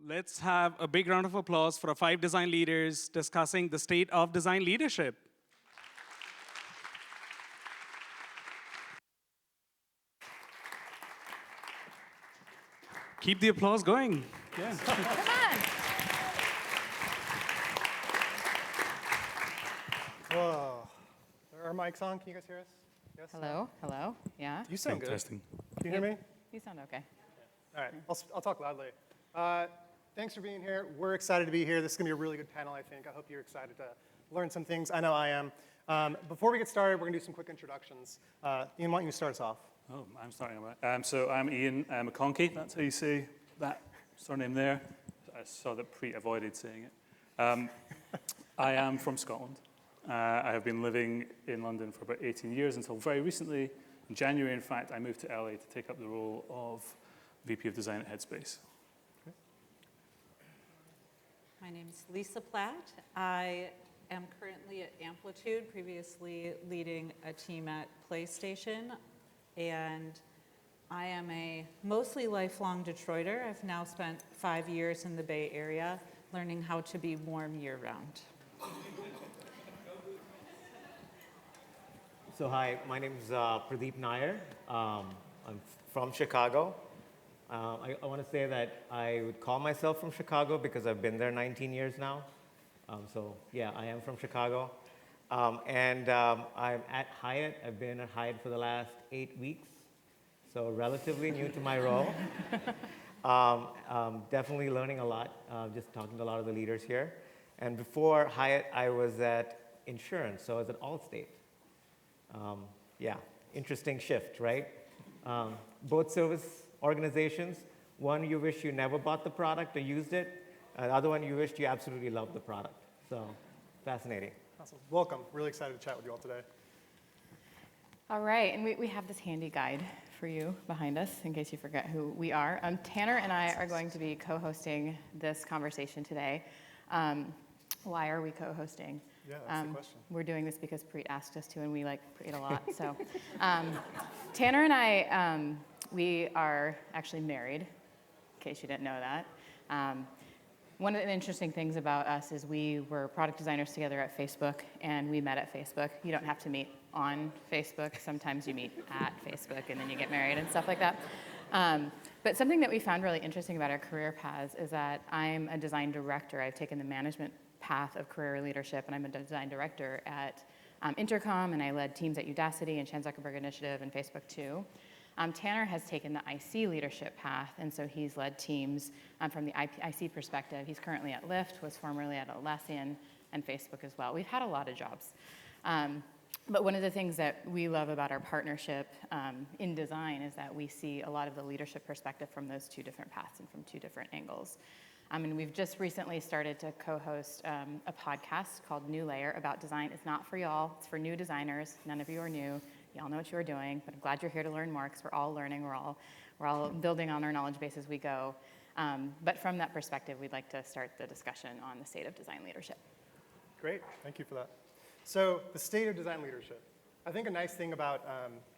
Let's have a big round of applause for our 5 design leaders discussing the state of design leadership. Keep the applause going. Yeah. Come on. Whoa. Are our mics on? Can you guys hear us? Yes? Hello, hello, yeah. You sound good. Testing. Can you hear me? You sound okay. All right, I'll talk loudly. Thanks for being here. We're excited to be here. This is going to be a really good panel, I think. I hope you're excited to learn some things. I know I am. Before we get started, we're going to do some quick introductions. Iain, why don't you start us off? Oh, I'm starting. So I'm Iain McConchie. That's how you say that surname there. I saw that Preet avoided saying it. I am from Scotland. I have been living in London for about 18 years until very recently. In January, in fact, I moved to LA to take up the role of VP of Design at Headspace. My name is Lisa Platt. I am currently at Amplitude, previously leading a team at PlayStation, and I am a mostly lifelong Detroiter. I've now spent 5 years in the Bay Area learning how to be warm year-round. So hi, my name is Pradeep Nayar. I'm from Chicago. I want to say that I would call myself from Chicago because I've been there 19 years now. So yeah, I am from Chicago. And I'm at Hyatt. I've been at Hyatt for the last 8 weeks, so relatively new to my role. Definitely learning a lot, just talking to a lot of the leaders here. And before Hyatt, I was at insurance, so I was at Allstate. Yeah, interesting shift, right? Both service organizations, one you wish you never bought the product or used it, the other one you wished you absolutely loved the product. So, fascinating. Awesome. Welcome. Really excited to chat with you all today. All right, and we have this handy guide for you behind us in case you forget who we are. Tanner and I are going to be co-hosting this conversation today. Why are we co-hosting? Yeah, that's the question. We're doing this because Preet asked us to, and we like Preet a lot. So, Tanner and I, we are actually married, in case you didn't know that. One of the interesting things about us is we were product designers together at Facebook, and we met at Facebook. You don't have to meet on Facebook. Sometimes you meet at Facebook, and then you get married and stuff like that. But something that we found really interesting about our career paths is that I'm a design director. I've taken the management path of career leadership, and I'm a design director at Intercom, and I led teams at Udacity and Chan Zuckerberg Initiative and Facebook too. Tanner has taken the IC leadership path, and so he's led teams from the IC perspective. He's currently at Lyft, was formerly at Atlassian, and Facebook as well. We've had a lot of jobs. But one of the things that we love about our partnership in design is that we see a lot of the leadership perspective from those two different paths and from two different angles. And we've just recently started to co-host a podcast called New Layer about design. It's not for y'all, it's for new designers. None of you are new. Y'all know what you are doing, but I'm glad you're here to learn more because we're all learning, we're all building on our knowledge base as we go. But from that perspective, we'd like to start the discussion on the state of design leadership. Great, thank you for that. So the state of design leadership. I think a nice thing about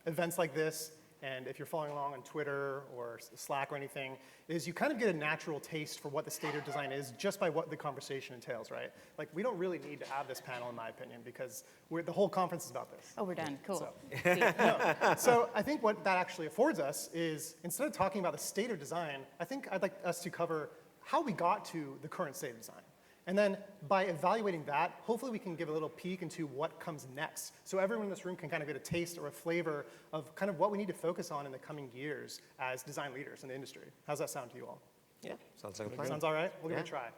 events like this, and if you're following along on Twitter or Slack or anything, is you kind of get a natural taste for what the state of design is just by what the conversation entails, right? Like, we don't really need to have this panel, in my opinion, because the whole conference is about this. Oh, we're done. Cool. So I think what that actually affords us is, instead of talking about the state of design, I think I'd like us to cover how we got to the current state of design. And then by evaluating that, hopefully we can give a little peek into what comes next. So everyone in this room can kind of get a taste or a flavor of kind of what we need to focus on in the coming years as design leaders in the industry. How's that sound to you all? Yeah, sounds like a plan. Sounds all right? We'll give it a try.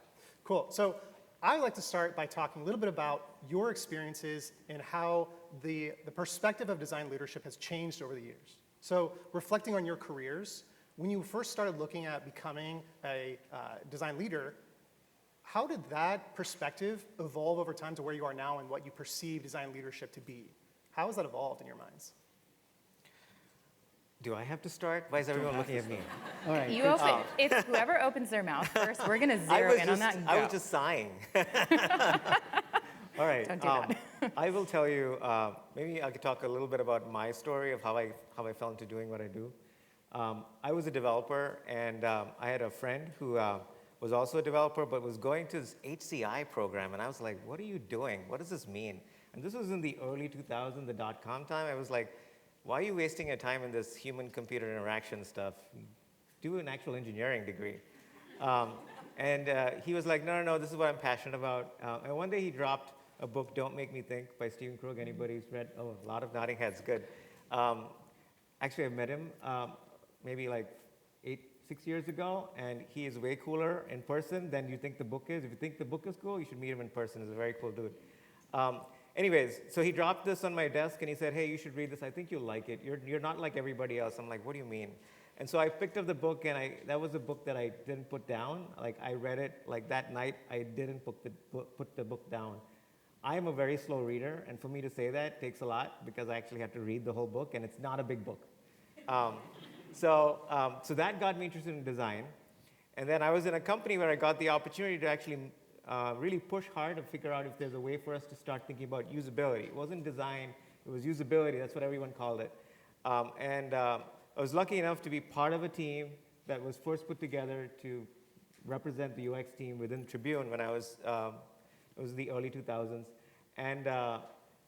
Cool. So I'd like to start by talking a little bit about your experiences and how the perspective of design leadership has changed over the years. So reflecting on your careers, when you first started looking at becoming a design leader, how did that perspective evolve over time to where you are now and what you perceive design leadership to be? How has that evolved in your minds? Do I have to start? Why is everyone looking at me? All right. You open. It's whoever opens their mouth first. We're going to zero in on that and go. I was just sighing. All right. Don't do that. I will tell you, maybe I could talk a little bit about my story of how I fell into doing what I do. I was a developer, and I had a friend who was also a developer, but was going to this HCI program. And I was like, what are you doing? What does this mean? And this was in the early 2000s, the dot-com time. I was like, why are you wasting your time in this human-computer interaction stuff? Do an actual engineering degree. He was like, no, this is what I'm passionate about. And one day he dropped a book, Don't Make Me Think, by Stephen Krug. Anybody's read? Oh, a lot of nodding heads, good. Actually, I met him maybe like 6 years ago, and he is way cooler in person than you think the book is. If you think the book is cool, you should meet him in person. He's a very cool dude. Anyways, so he dropped this on my desk, and he said, hey, you should read this. I think you'll like it. You're not like everybody else. I'm like, what do you mean? And so I picked up the book, and that was a book that I didn't put down. Like, I read it, like, that night, I didn't put the book down. I am a very slow reader, and for me to say that takes a lot, because I actually have to read the whole book, and it's not a big book. So that got me interested in design. And then I was in a company where I got the opportunity to actually really push hard and figure out if there's a way for us to start thinking about usability. It wasn't design, it was usability. That's what everyone called it. I was lucky enough to be part of a team that was first put together to represent the UX team within Tribune when it was the early 2000s. And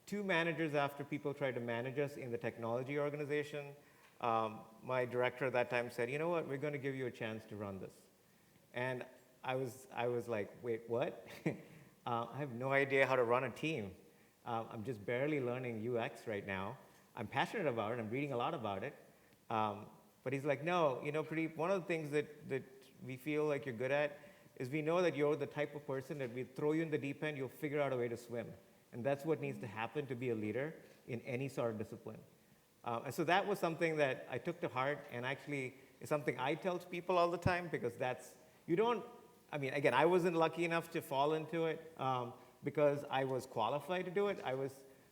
2 managers after people tried to manage us in the technology organization, my director at that time said, you know what, we're going to give you a chance to run this. And I was like, wait, what? I have no idea how to run a team. I'm just barely learning UX right now. I'm passionate about it. I'm reading a lot about it. But he's like, no, Pradeep, one of the things that we feel like you're good at is we know that you're the type of person that we throw you in the deep end, you'll figure out a way to swim. And that's what needs to happen to be a leader in any sort of discipline. And so that was something that I took to heart, and actually is something I tell to people all the time, because again, I wasn't lucky enough to fall into it because I was qualified to do it. I was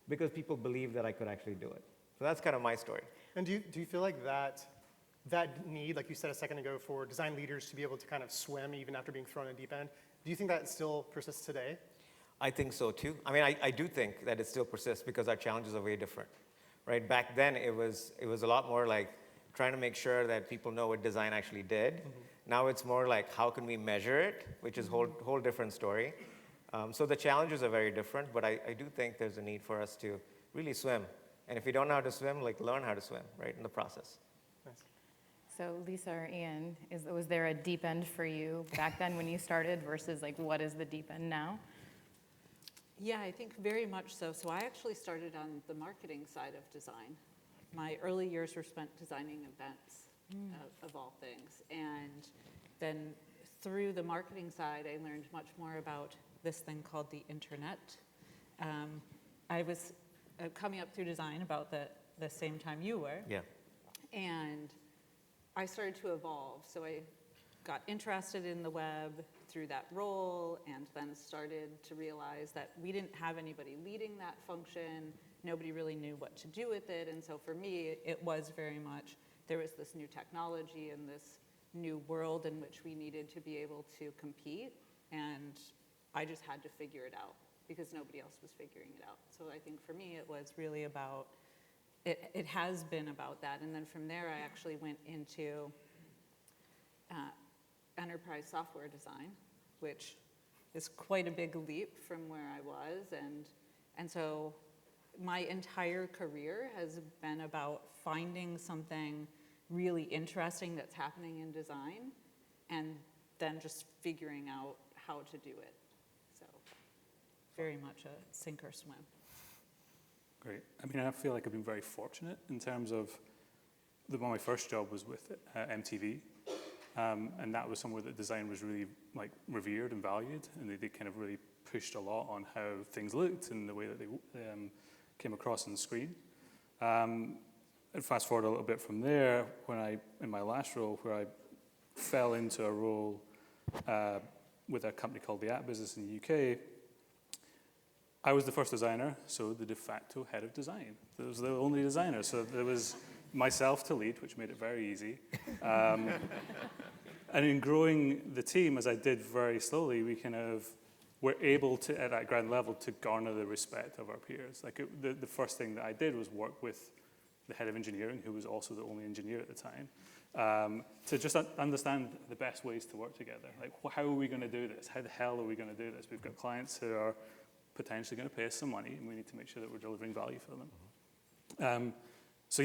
because people believed that I could actually do it. So that's kind of my story. And do you feel like that need, like you said a second ago, for design leaders to be able to kind of swim even after being thrown in the deep end, do you think that still persists today? I think so too. I mean, I do think that it still persists because our challenges are way different, right? Back then, it was a lot more like trying to make sure that people know what design actually did. Mm-hmm. Now it's more like how can we measure it, which is a whole different story. So the challenges are very different, but I do think there's a need for us to really swim. And if you don't know how to swim, like learn how to swim, right, in the process. Nice. So Lisa or Iain, was there a deep end for you back then when you started versus like what is the deep end now? Yeah, I think very much so. So I actually started on the marketing side of design. My early years were spent designing events, of all things. And then through the marketing side, I learned much more about this thing called the internet. I was coming up through design about the same time you were. Yeah. And I started to evolve. So I got interested in the web through that role, and then started to realize that we didn't have anybody leading that function. Nobody really knew what to do with it. And so for me, it was very much, there was this new technology and this new world in which we needed to be able to compete. And I just had to figure it out because nobody else was figuring it out. So I think for me, it was really about, it has been about that. And then from there, I actually went into enterprise software design, which is quite a big leap from where I was. And so my entire career has been about finding something really interesting that's happening in design and then just figuring out how to do it. So very much a sink or swim. Great. I mean, I feel like I've been very fortunate in terms of my first job was with MTV. And that was somewhere that design was really like revered and valued, and they kind of really pushed a lot on how things looked and the way that they came across on the screen. And fast forward a little bit from there, in my last role, where I fell into a role with a company called the App Business in the UK, I was the first designer, so the de facto head of design. There was the only designer, so there was myself to lead, which made it very easy. And in growing the team, as I did very slowly, we kind of were able to, at that ground level, to garner the respect of our peers. Like the first thing that I did was work with the head of engineering, who was also the only engineer at the time. to just understand the best ways to work together. Like, how are we going to do this? How the hell are we going to do this? We've got clients who are potentially going to pay us some money, and we need to make sure that we're delivering value for them. So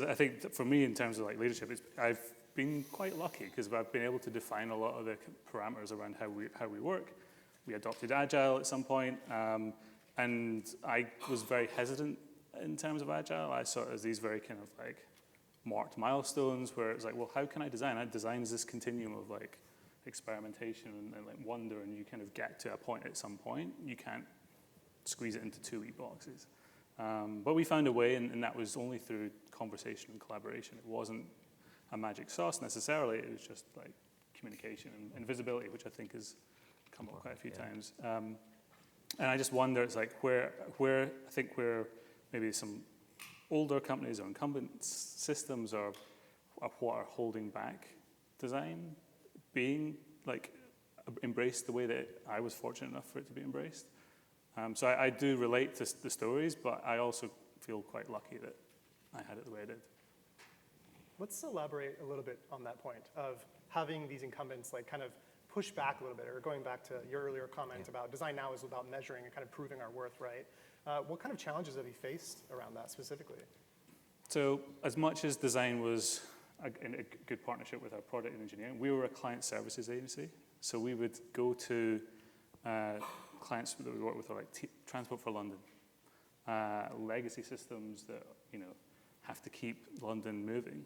I think that for me, in terms of like leadership, I've been quite lucky because I've been able to define a lot of the parameters around how we work. We adopted Agile at some point, and I was very hesitant in terms of Agile. I saw it as these very kind of like marked milestones where it's like, well, how can I design? I design this continuum of like experimentation and like wonder, and you kind of get to a point at some point. You can't squeeze it into 2 wee boxes. But we found a way, and that was only through conversation and collaboration. It wasn't a magic sauce necessarily. It was just like communication and visibility, which I think has come up quite a few times. And I just wonder, it's like where I think where maybe some older companies or incumbent systems are what are holding back design being like embraced the way that I was fortunate enough for it to be embraced. So I do relate to the stories, but I also feel quite lucky that I had it the way I did. Let's elaborate a little bit on that point of having these incumbents like kind of push back a little bit, or going back to your earlier comment about design now is about measuring and kind of proving our worth, right? What kind of challenges have you faced around that specifically? So as much as design was in a good partnership with our product and engineering, we were a client services agency. So we would go to clients that we work with, like Transport for London, legacy systems that have to keep London moving.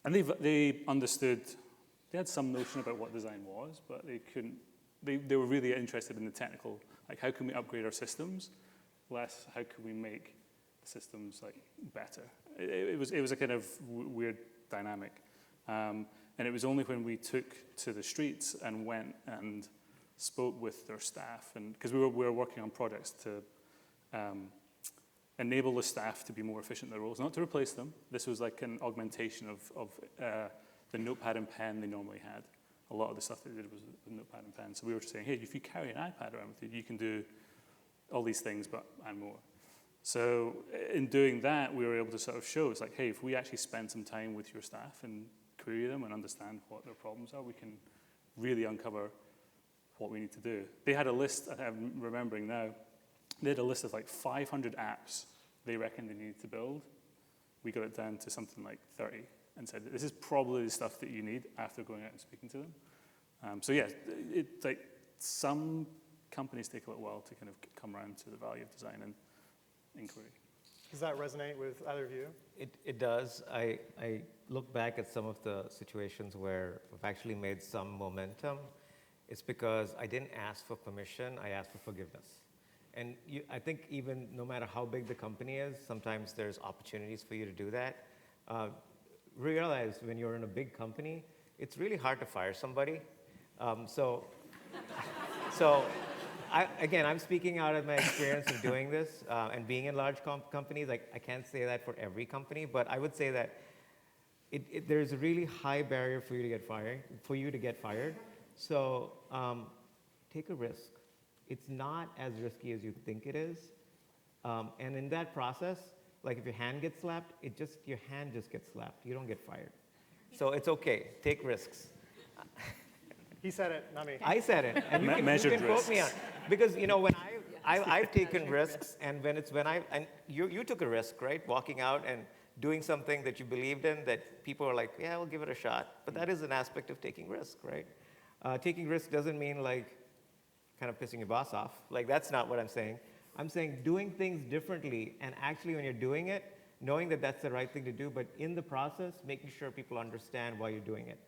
And they understood, they had some notion about what design was, but they couldn't, they were really interested in the technical, like how can we upgrade our systems, less how can we make the systems like better. It was a kind of weird dynamic. And it was only when we took to the streets and went and spoke with their staff, and because we were working on projects to enable the staff to be more efficient in their roles, not to replace them. This was like an augmentation of the notepad and pen they normally had. A lot of the stuff they did was with notepad and pen. So we were just saying, hey, if you carry an iPad around with you, you can do all these things, and more. So in doing that, we were able to sort of show, it's like, hey, if we actually spend some time with your staff and query them and understand what their problems are, we can really uncover what we need to do. They had a list, I'm remembering now, they had a list of like 500 apps they reckoned they needed to build. We got it down to something like 30 and said, this is probably the stuff that you need after going out and speaking to them. So yeah, like some companies take a little while to kind of come around to the value of design and inquiry. Does that resonate with either of you? It does. I look back at some of the situations where I've actually made some momentum. It's because I didn't ask for permission, I asked for forgiveness. And I think even no matter how big the company is, sometimes there's opportunities for you to do that. Realize when you're in a big company, it's really hard to fire somebody. So I'm speaking out of my experience of doing this and being in large companies. Like, I can't say that for every company, but I would say that there's a really high barrier for you to get fired. So take a risk. It's not as risky as you think it is. And in that process, like if your hand gets slapped, your hand just gets slapped. You don't get fired. So it's okay. Take risks. He said it, not me. I said it, and you can quote me on. Because when I've taken risks, and you took a risk, right? Walking out and doing something that you believed in, that people are like, yeah, we'll give it a shot. But that is an aspect of taking risk, right? Taking risk doesn't mean like kind of pissing your boss off. Like, that's not what I'm saying. I'm saying doing things differently, and actually when you're doing it, knowing that that's the right thing to do, but in the process, making sure people understand why you're doing it,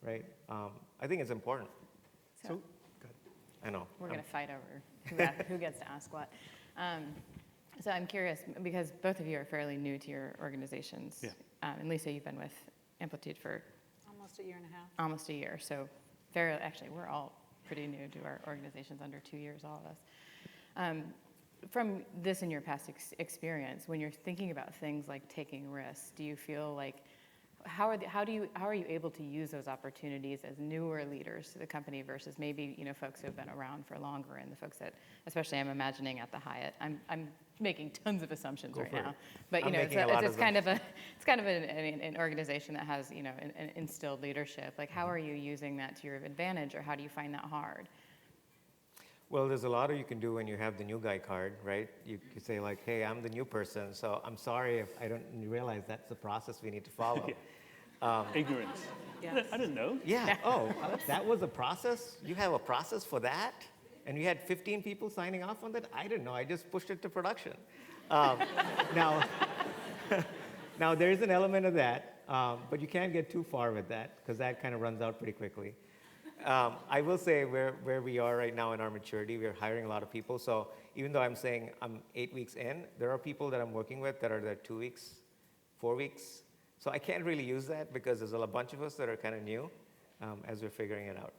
right? I think it's important. So, go ahead. I know. We're going to fight over who gets to ask what. So I'm curious, because both of you are fairly new to your organizations. Yeah. And Lisa, you've been with Amplitude for Almost a year and a half. almost a year. So actually, we're all pretty new to our organizations, under 2 years, all of us. From this and your past experience, when you're thinking about things like taking risks, do you feel like, how are you able to use those opportunities as newer leaders to the company versus maybe folks who have been around for longer, and the folks that, especially I'm imagining at the Hyatt, I'm making tons of assumptions Go right for it. now. But I'm you know, making a lot it's of kind of an organization that has an instilled leadership. Like, how are you using that to your advantage, or how do you find that hard? Well, there's a lot you can do when you have the new guy card, right? You say like, hey, I'm the new person, so I'm sorry if I don't realize that's the process we need to follow. Ignorance. Yes. I didn't know. Yeah. Oh, that was a process? You have a process for that? And you had 15 people signing off on that? I didn't know. I just pushed it to production. Now, now, there's an element of that, but you can't get too far with that because that kind of runs out pretty quickly. I will say where we are right now in our maturity, we're hiring a lot of people. So even though I'm saying I'm 8 weeks in, there are people that I'm working with that are there 2 weeks, 4 weeks. So I can't really use that because there's a bunch of us that are kind of new as we're figuring it out.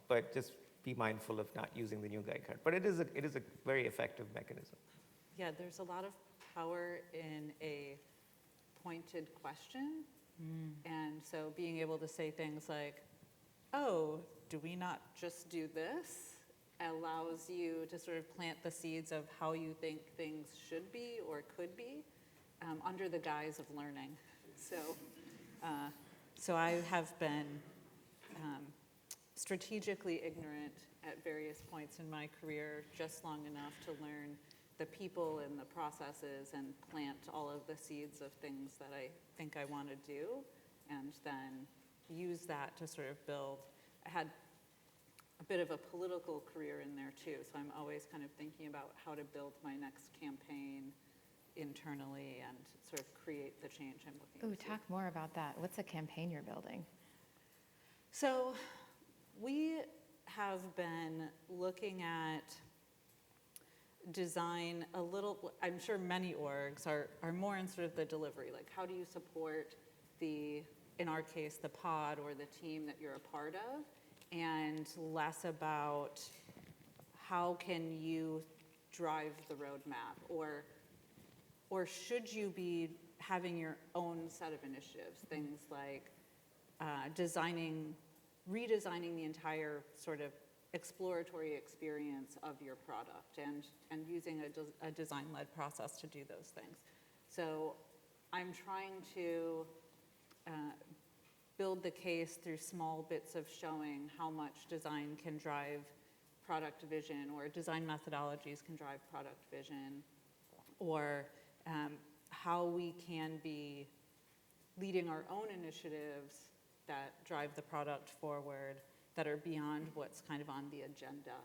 But just be mindful of not using the new guide card. But it is a very effective mechanism. Yeah, there's a lot of power in a pointed question. And so being able to say things like, oh, do we not just do this? Allows you to sort of plant the seeds of how you think things should be or could be under the guise of learning. So I have been strategically ignorant at various points in my career, just long enough to learn the people and the processes and plant all of the seeds of things that I think I want to do, and then use that to sort of build. I had a bit of a political career in there too, so I'm always kind of thinking about how to build my next campaign internally and sort of create the change I'm looking Ooh, to. talk more about that. What's a campaign you're building? So we have been looking at design a little. I'm sure many orgs are more in sort of the delivery, like how do you support the, in our case, the pod or the team that you're a part of, and less about how can you drive the roadmap, or should you be having your own set of initiatives, things like redesigning the entire sort of exploratory experience of your product and using a design-led process to do those things. So I'm trying to build the case through small bits of showing how much design can drive product vision, or design methodologies can drive product vision, or how we can be leading our own initiatives that drive the product forward, that are beyond what's kind of on the agenda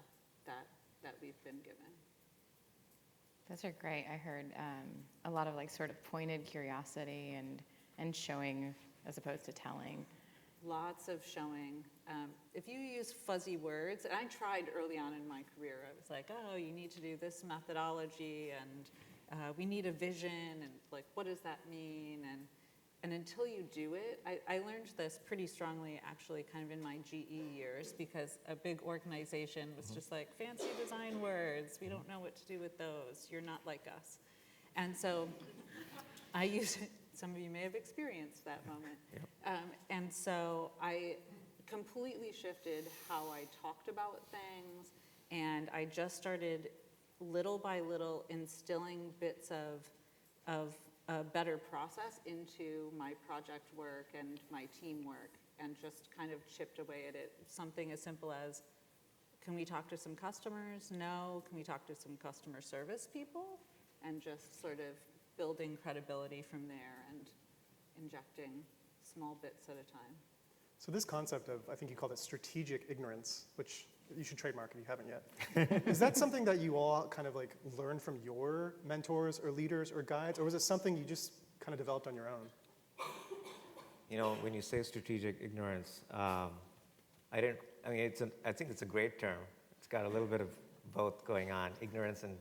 that we've been given. Those are great. I heard a lot of like sort of pointed curiosity and showing as opposed to telling. Lots of showing. If you use fuzzy words, and I tried early on in my career, I was like, oh, you need to do this methodology, and we need a vision, and like, what does that mean? And until you do it, I learned this pretty strongly actually kind of in my GE years, because a big organization was just like, fancy design words, we don't know what to do with those, you're not like us. And so I use it, some of you may have experienced that moment. Yep. And so I completely shifted how I talked about things, and I just started little by little instilling bits of a better process into my project work and my teamwork, and just kind of chipped away at it. Something as simple as, can we talk to some customers? No. Can we talk to some customer service people? And just sort of building credibility from there and injecting small bits at a time. So this concept of, I think you called it strategic ignorance, which you should trademark if you haven't yet. Is that something that you all kind of like learned from your mentors or leaders or guides, or was it something you just kind of developed on your own? You know, when you say strategic ignorance, I think it's a great term. It's got a little bit of both going on, ignorance and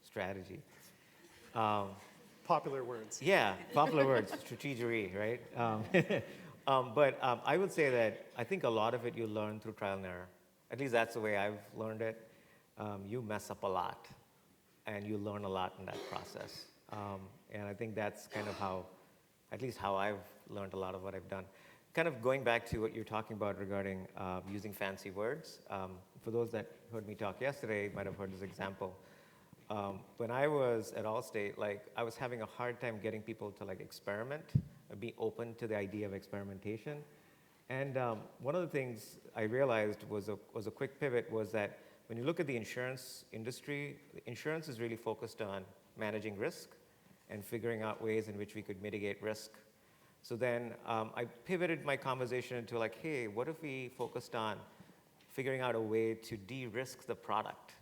strategy. Popular words. Yeah, popular words, strategery, right? But I would say that I think a lot of it you learn through trial and error. At least that's the way I've learned it. You mess up a lot, and you learn a lot in that process. And I think that's kind of how, at least how I've learned a lot of what I've done. Kind of going back to what you're talking about regarding using fancy words. For those that heard me talk yesterday, might have heard this example. when I was at Allstate, like I was having a hard time getting people to like experiment, be open to the idea of experimentation. And one of the things I realized was a quick pivot was that when you look at the insurance industry, insurance is really focused on managing risk and figuring out ways in which we could mitigate risk. So then I pivoted my conversation into like, hey, what if we focused on figuring out a way to de-risk the product?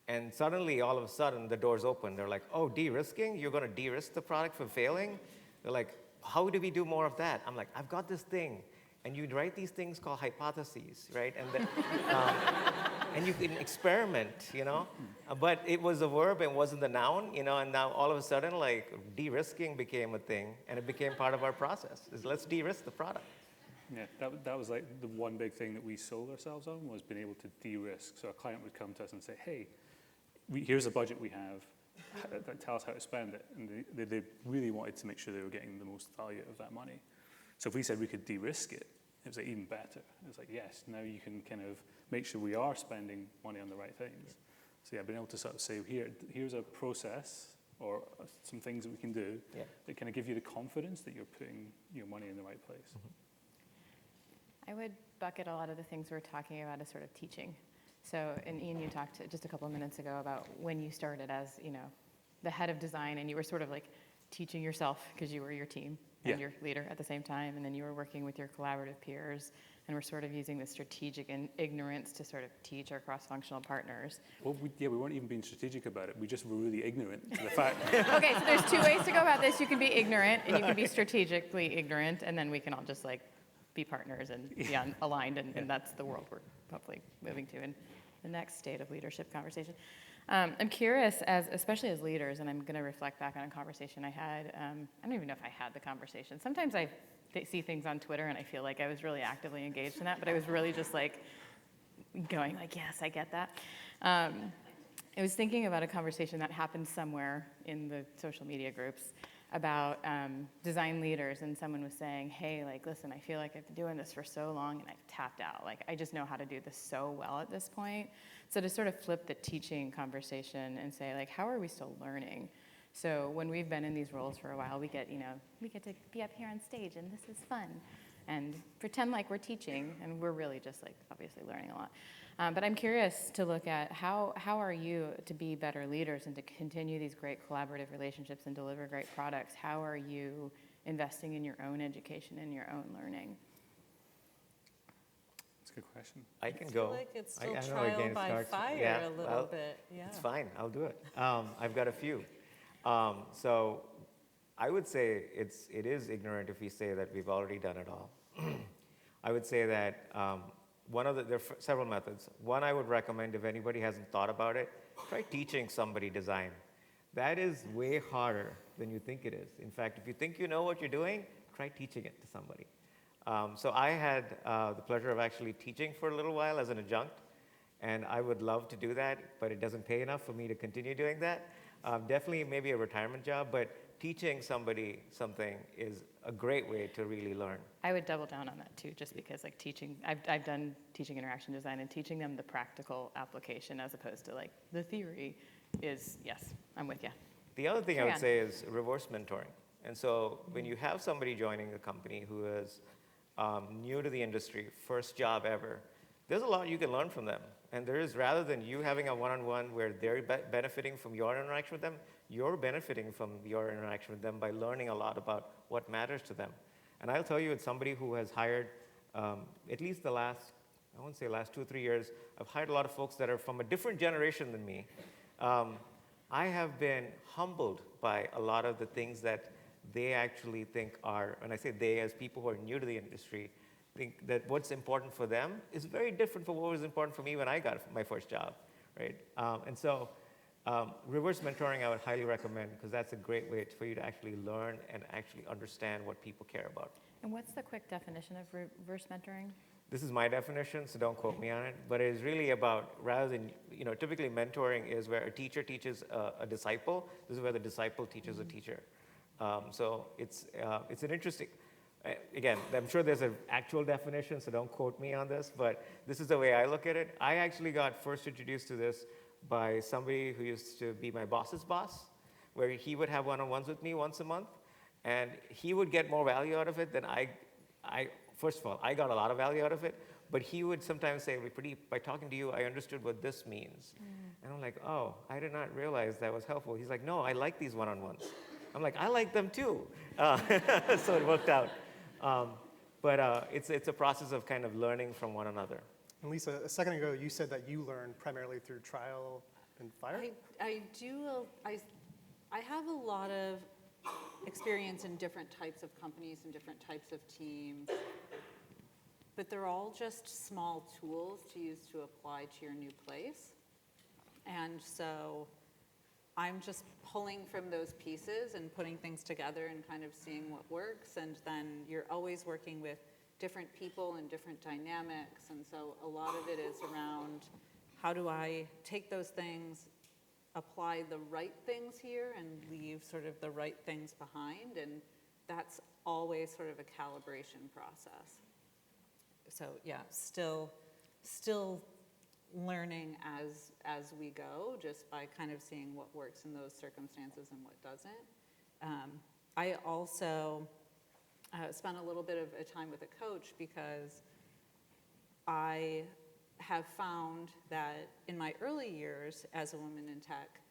And suddenly, all of a sudden, the doors open. They're like, oh, de-risking? You're going to de-risk the product from failing? They're like, how do we do more of that? I'm like, I've got this thing. And you'd write these things called hypotheses, right? And, and you can experiment, you know? But it was a verb, it wasn't the noun, you know? And now all of a sudden, like, de-risking became a thing, and it became part of our process, is let's de-risk the product. Yeah, that was like the one big thing that we sold ourselves on, was being able to de-risk. So a client would come to us and say, hey, here's a budget we have, tell us how to spend it. And they really wanted to make sure they were getting the most value of that money. So if we said we could de-risk it, it was like even better. It was like, yes, now you can kind of make sure we are spending money on the right things. So yeah, being able to sort of say, here's a process or some things that we can do that kind of give you the confidence that you're putting your money in the right place. Mm-hmm. I would bucket a lot of the things we're talking about as sort of teaching. So, and Iain, you talked just a couple of minutes ago about when you started as, you know, the head of design, and you were sort of like teaching yourself because you were your team and your leader at the same time, and then you were working with your collaborative peers, and we're sort of using the strategic ignorance to sort of teach our cross-functional partners. Well, we weren't even being strategic about it. We just were really ignorant to the fact. Okay, so there's two ways to go about this. You can be ignorant, and you can be strategically ignorant, and then we can all just like be partners and be aligned, and that's the world we're hopefully moving to in the next state of leadership conversation. I'm curious, especially as leaders, and I'm going to reflect back on a conversation I had. I don't even know if I had the conversation. Sometimes I see things on Twitter, and I feel like I was really actively engaged in that, but I was really just like going like, yes, I get that. I was thinking about a conversation that happened somewhere in the social media groups about design leaders, and someone was saying, hey, like, listen, I feel like I've been doing this for so long, and I've tapped out. Like, I just know how to do this so well at this point. So to sort of flip the teaching conversation and say, like, how are we still learning? So when we've been in these roles for a while, we get to be up here on stage, and this is fun, and pretend like we're teaching, and we're really just, like, obviously learning a lot. But I'm curious to look at how are you to be better leaders and to continue these great collaborative relationships and deliver great products? How are you investing in your own education and your own learning? That's a good question. I can I go. feel like it's still I know trial again by starts- fire yeah, a little well, bit. Yeah. It's fine, I'll do it. I've got a few. So I would say it is ignorant if we say that we've already done it all. I would say that there are several methods. One I would recommend, if anybody hasn't thought about it, try teaching somebody design. That is way harder than you think it is. In fact, if you think you know what you're doing, try teaching it to somebody. So I had the pleasure of actually teaching for a little while as an adjunct, and I would love to do that, but it doesn't pay enough for me to continue doing that. Definitely maybe a retirement job, but teaching somebody something is a great way to really learn. I would double down on that too, just because like teaching, I've done teaching interaction design, and teaching them the practical application as opposed to like the theory is, yes, I'm with you. The other thing I Carry would on. say is reverse mentoring. And so when you have somebody joining a company who is new to the industry, first job ever, there's a lot you can learn from them. And there is, rather than you having a one-on-one where they're benefiting from your interaction with them, you're benefiting from your interaction with them by learning a lot about what matters to them. And I'll tell you, it's somebody who has hired, at least the last, I won't say last 2 or 3 years, I've hired a lot of folks that are from a different generation than me. I have been humbled by a lot of the things that they actually think are, when I say they as people who are new to the industry, think that what's important for them is very different from what was important for me when I got my first job, right? And so reverse mentoring I would highly recommend, because that's a great way for you to actually learn and actually understand what people care about. And what's the quick definition of reverse mentoring? This is my definition, so don't quote me on it, but it is really about, rather than, typically mentoring is where a teacher teaches a disciple. This is where the disciple teaches a teacher. So it's an interesting, again, I'm sure there's an actual definition, so don't quote me on this, but this is the way I look at it. I actually got first introduced to this by somebody who used to be my boss's boss, where he would have one-on-ones with me once a month, and he would get more value out of it than I first of all, I got a lot of value out of it, but he would sometimes say, Pradeep, by talking to you, I understood what this means. And I'm like, oh, I did not realize that was helpful. He's like, no, I like these one-on-ones. I'm like, I like them too. So it worked out. But it's a process of kind of learning from one another. And Lisa, a second ago, you said that you learned primarily through trial and fire? I have a lot of experience in different types of companies and different types of teams, but they're all just small tools to use to apply to your new place. And so I'm just pulling from those pieces and putting things together and kind of seeing what works. And then you're always working with different people and different dynamics. And so a lot of it is around how do I take those things, apply the right things here and leave sort of the right things behind. And that's always sort of a calibration process. So yeah, still learning as we go, just by kind of seeing what works in those circumstances and what doesn't. I also spent a little bit of a time with a coach because I have found that in my early years as a woman in tech,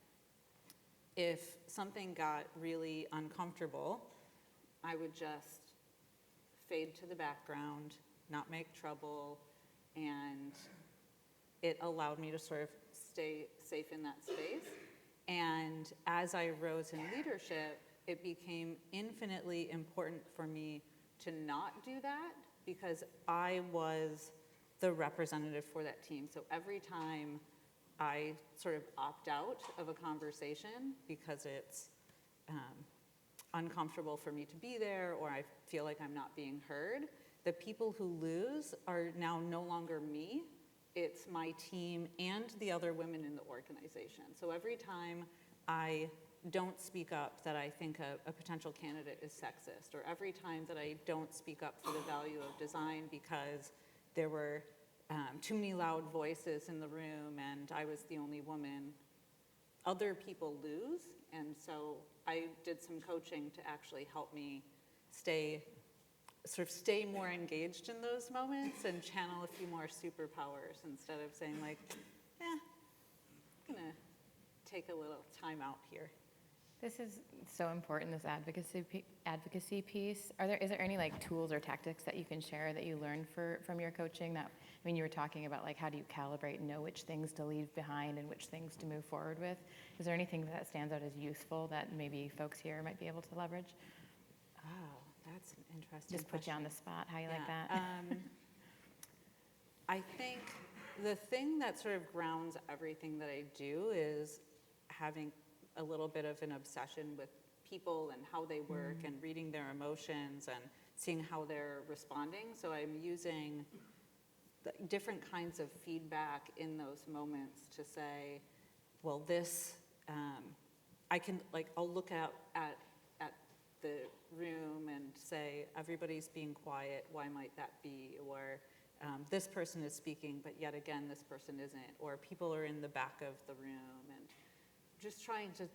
if something got really uncomfortable, I would just fade to the background, not make trouble, and it allowed me to sort of stay safe in that space. And as I rose in leadership, it became infinitely important for me to not do that because I was the representative for that team. So every time I sort of opt out of a conversation because it's uncomfortable for me to be there or I feel like I'm not being heard, the people who lose are now no longer me. It's my team and the other women in the organization. So every time I don't speak up that I think a potential candidate is sexist, or every time that I don't speak up for the value of design because there were too many loud voices in the room and I was the only woman, other people lose. And so I did some coaching to actually help me stay more engaged in those moments and channel a few more superpowers instead of saying like, I'm gonna take a little time out here. This is so important, this advocacy piece. Is there any like tools or tactics that you can share that you learned from your coaching? You were talking about like how do you calibrate and know which things to leave behind and which things to move forward with. Is there anything that stands out as useful that maybe folks here might be able to leverage? Oh, that's an interesting Just put you on the spot. How you like that? I think the thing that sort of grounds everything that I do is having a little bit of an obsession with people and how they work and reading their emotions and seeing how they're responding. So I'm using different kinds of feedback in those moments to say, well, this, I'll look out at the room and say, everybody's being quiet, why might that be? Or this person is speaking, but yet again, this person isn't. Or people are in the back of the room. And just trying to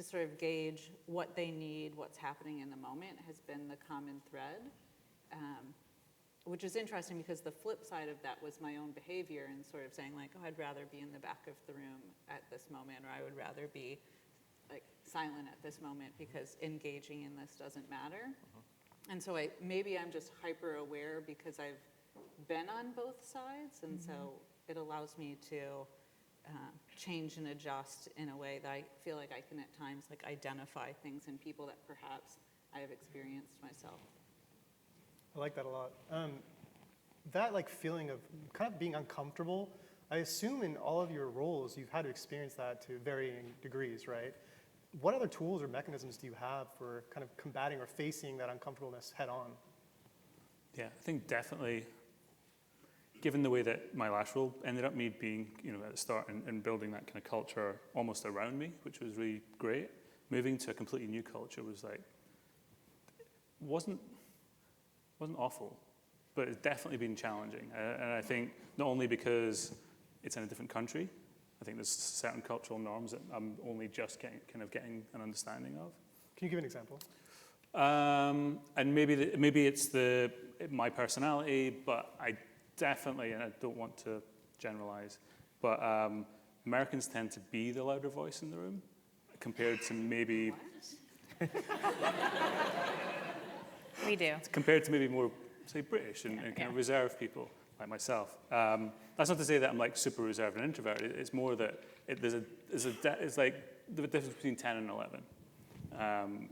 sort of gauge what they need, what's happening in the moment has been the common thread, which is interesting because the flip side of that was my own behavior and sort of saying like, oh, I'd rather be in the back of the room at this moment, or I would rather be like silent at this moment because engaging in this doesn't matter. And so maybe I'm just hyper aware because I've been on both sides, and so it allows me to change and adjust in a way that I feel like I can at times like identify things in people that perhaps I have experienced myself. I like that a lot. That like feeling of kind of being uncomfortable, I assume in all of your roles you've had to experience that to varying degrees, right? What other tools or mechanisms do you have for kind of combating or facing that uncomfortableness head on? Yeah, I think definitely, given the way that my last role ended up me being, at the start and building that kind of culture almost around me, which was really great, moving to a completely new culture was like, wasn't awful, but it's definitely been challenging. And I think not only because it's in a different country, I think there's certain cultural norms that I'm only just getting an understanding of. Can you give an example? And maybe it's my personality, but I definitely, and I don't want to generalize, but Americans tend to be the louder voice in the room compared to maybe... We do. Compared to maybe more, say, British and kind of reserved people like myself. That's not to say that I'm like super reserved and introverted. It's more that it's like the difference between 10 and 11.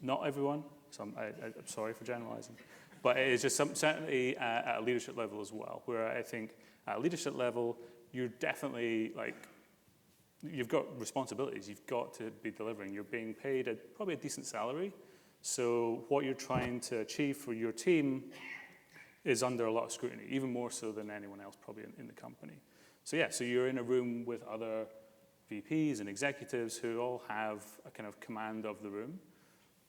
Not everyone, so I'm sorry for generalizing, but it is just certainly at a leadership level as well, where I think at a leadership level, you're definitely like, you've got responsibilities, you've got to be delivering. You're being paid probably a decent salary, so what you're trying to achieve for your team is under a lot of scrutiny, even more so than anyone else probably in the company. So yeah, so you're in a room with other VPs and executives who all have a kind of command of the room.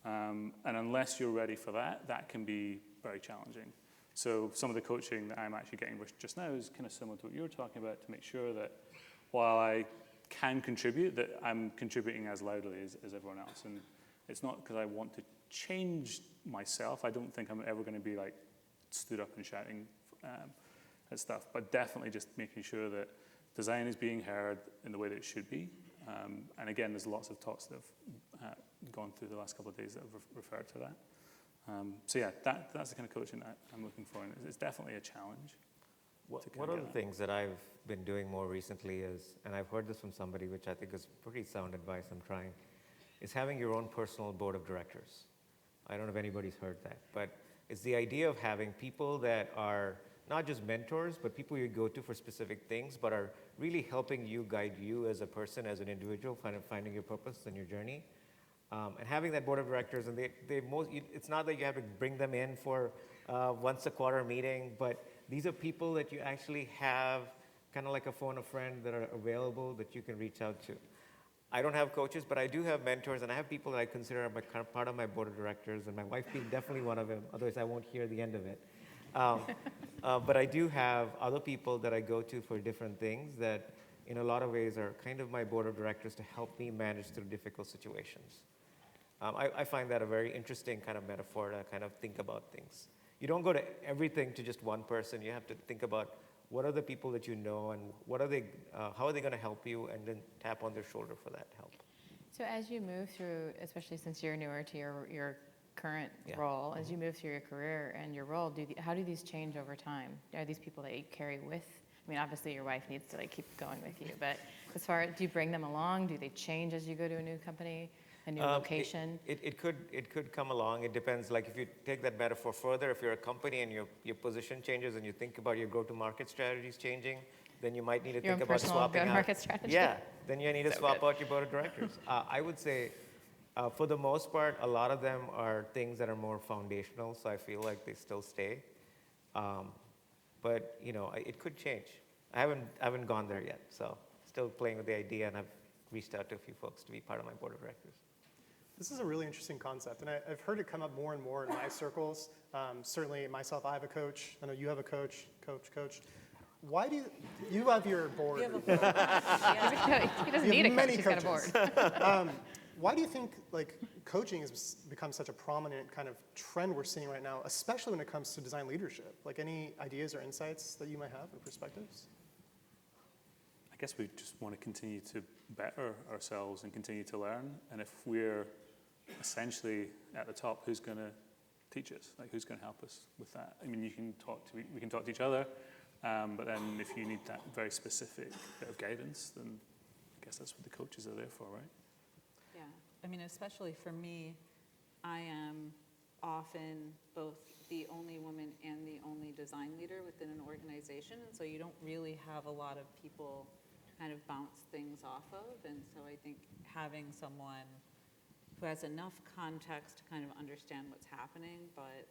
And unless you're ready for that, that can be very challenging. So some of the coaching that I'm actually getting just now is kind of similar to what you were talking about, to make sure that while I can contribute, that I'm contributing as loudly as everyone else. And it's not because I want to change myself. I don't think I'm ever going to be like stood up and shouting at stuff, but definitely just making sure that design is being heard in the way that it should be. And again, there's lots of talks that have gone through the last couple of days that have referred to that. So yeah, that's the kind of coaching that I'm looking for, and it's definitely a challenge. One of the things that I've been doing more recently is, and I've heard this from somebody, which I think is pretty sound advice I'm trying, is having your own personal board of directors. I don't know if anybody's heard that, but it's the idea of having people that are not just mentors, but people you go to for specific things, but are really helping you, guide you as a person, as an individual, finding your purpose and your journey. And having that board of directors, and it's not that you have to bring them in for once a quarter meeting, but these are people that you actually have, kind of like a phone a friend, that are available that you can reach out to. I don't have coaches, but I do have mentors, and I have people that I consider kind of part of my board of directors, and my wife being definitely one of them, otherwise I won't hear the end of it. But I do have other people that I go to for different things that in a lot of ways are kind of my board of directors to help me manage through difficult situations. I find that a very interesting kind of metaphor to kind of think about things. You don't go to everything to just one person. You have to think about what are the people that you know, and how are they going to help you, and then tap on their shoulder for that help. So as you move through, especially since you're newer to your current role, as you move through your career and your role, how do these change over time? Are these people that you carry with? I mean, obviously your wife needs to like keep going with you, but as far as, do you bring them along? Do they change as you go to a new company, a new location? It could come along. It depends. Like if you take that metaphor further, if you're a company and your position changes and you think about your go-to-market strategies changing, then you might need to think about swapping out. Go-to-market strategy. Yeah, then you need to swap out your board of directors. I would say, for the most part, a lot of them are things that are more foundational, so I feel like they still stay. But it could change. I haven't gone there yet, so still playing with the idea, and I've reached out to a few folks to be part of my board of directors. This is a really interesting concept, and I've heard it come up more and more in my circles. Certainly myself, I have a coach. I know you have a coach. Why do you have your board? He doesn't need a coach, he's got a board. Why do you think like coaching has become such a prominent kind of trend we're seeing right now, especially when it comes to design leadership? Like any ideas or insights that you might have or perspectives? I guess we just want to continue to better ourselves and continue to learn. And if we're essentially at the top, who's going to teach us? Like, who's going to help us with that? I mean, we can talk to each other, but then if you need that very specific bit of guidance, then I guess that's what the coaches are there for, right? Yeah, I mean, especially for me, I am often both the only woman and the only design leader within an organization, and so you don't really have a lot of people kind of bounce things off of, and so I think having someone who has enough context to kind of understand what's happening, but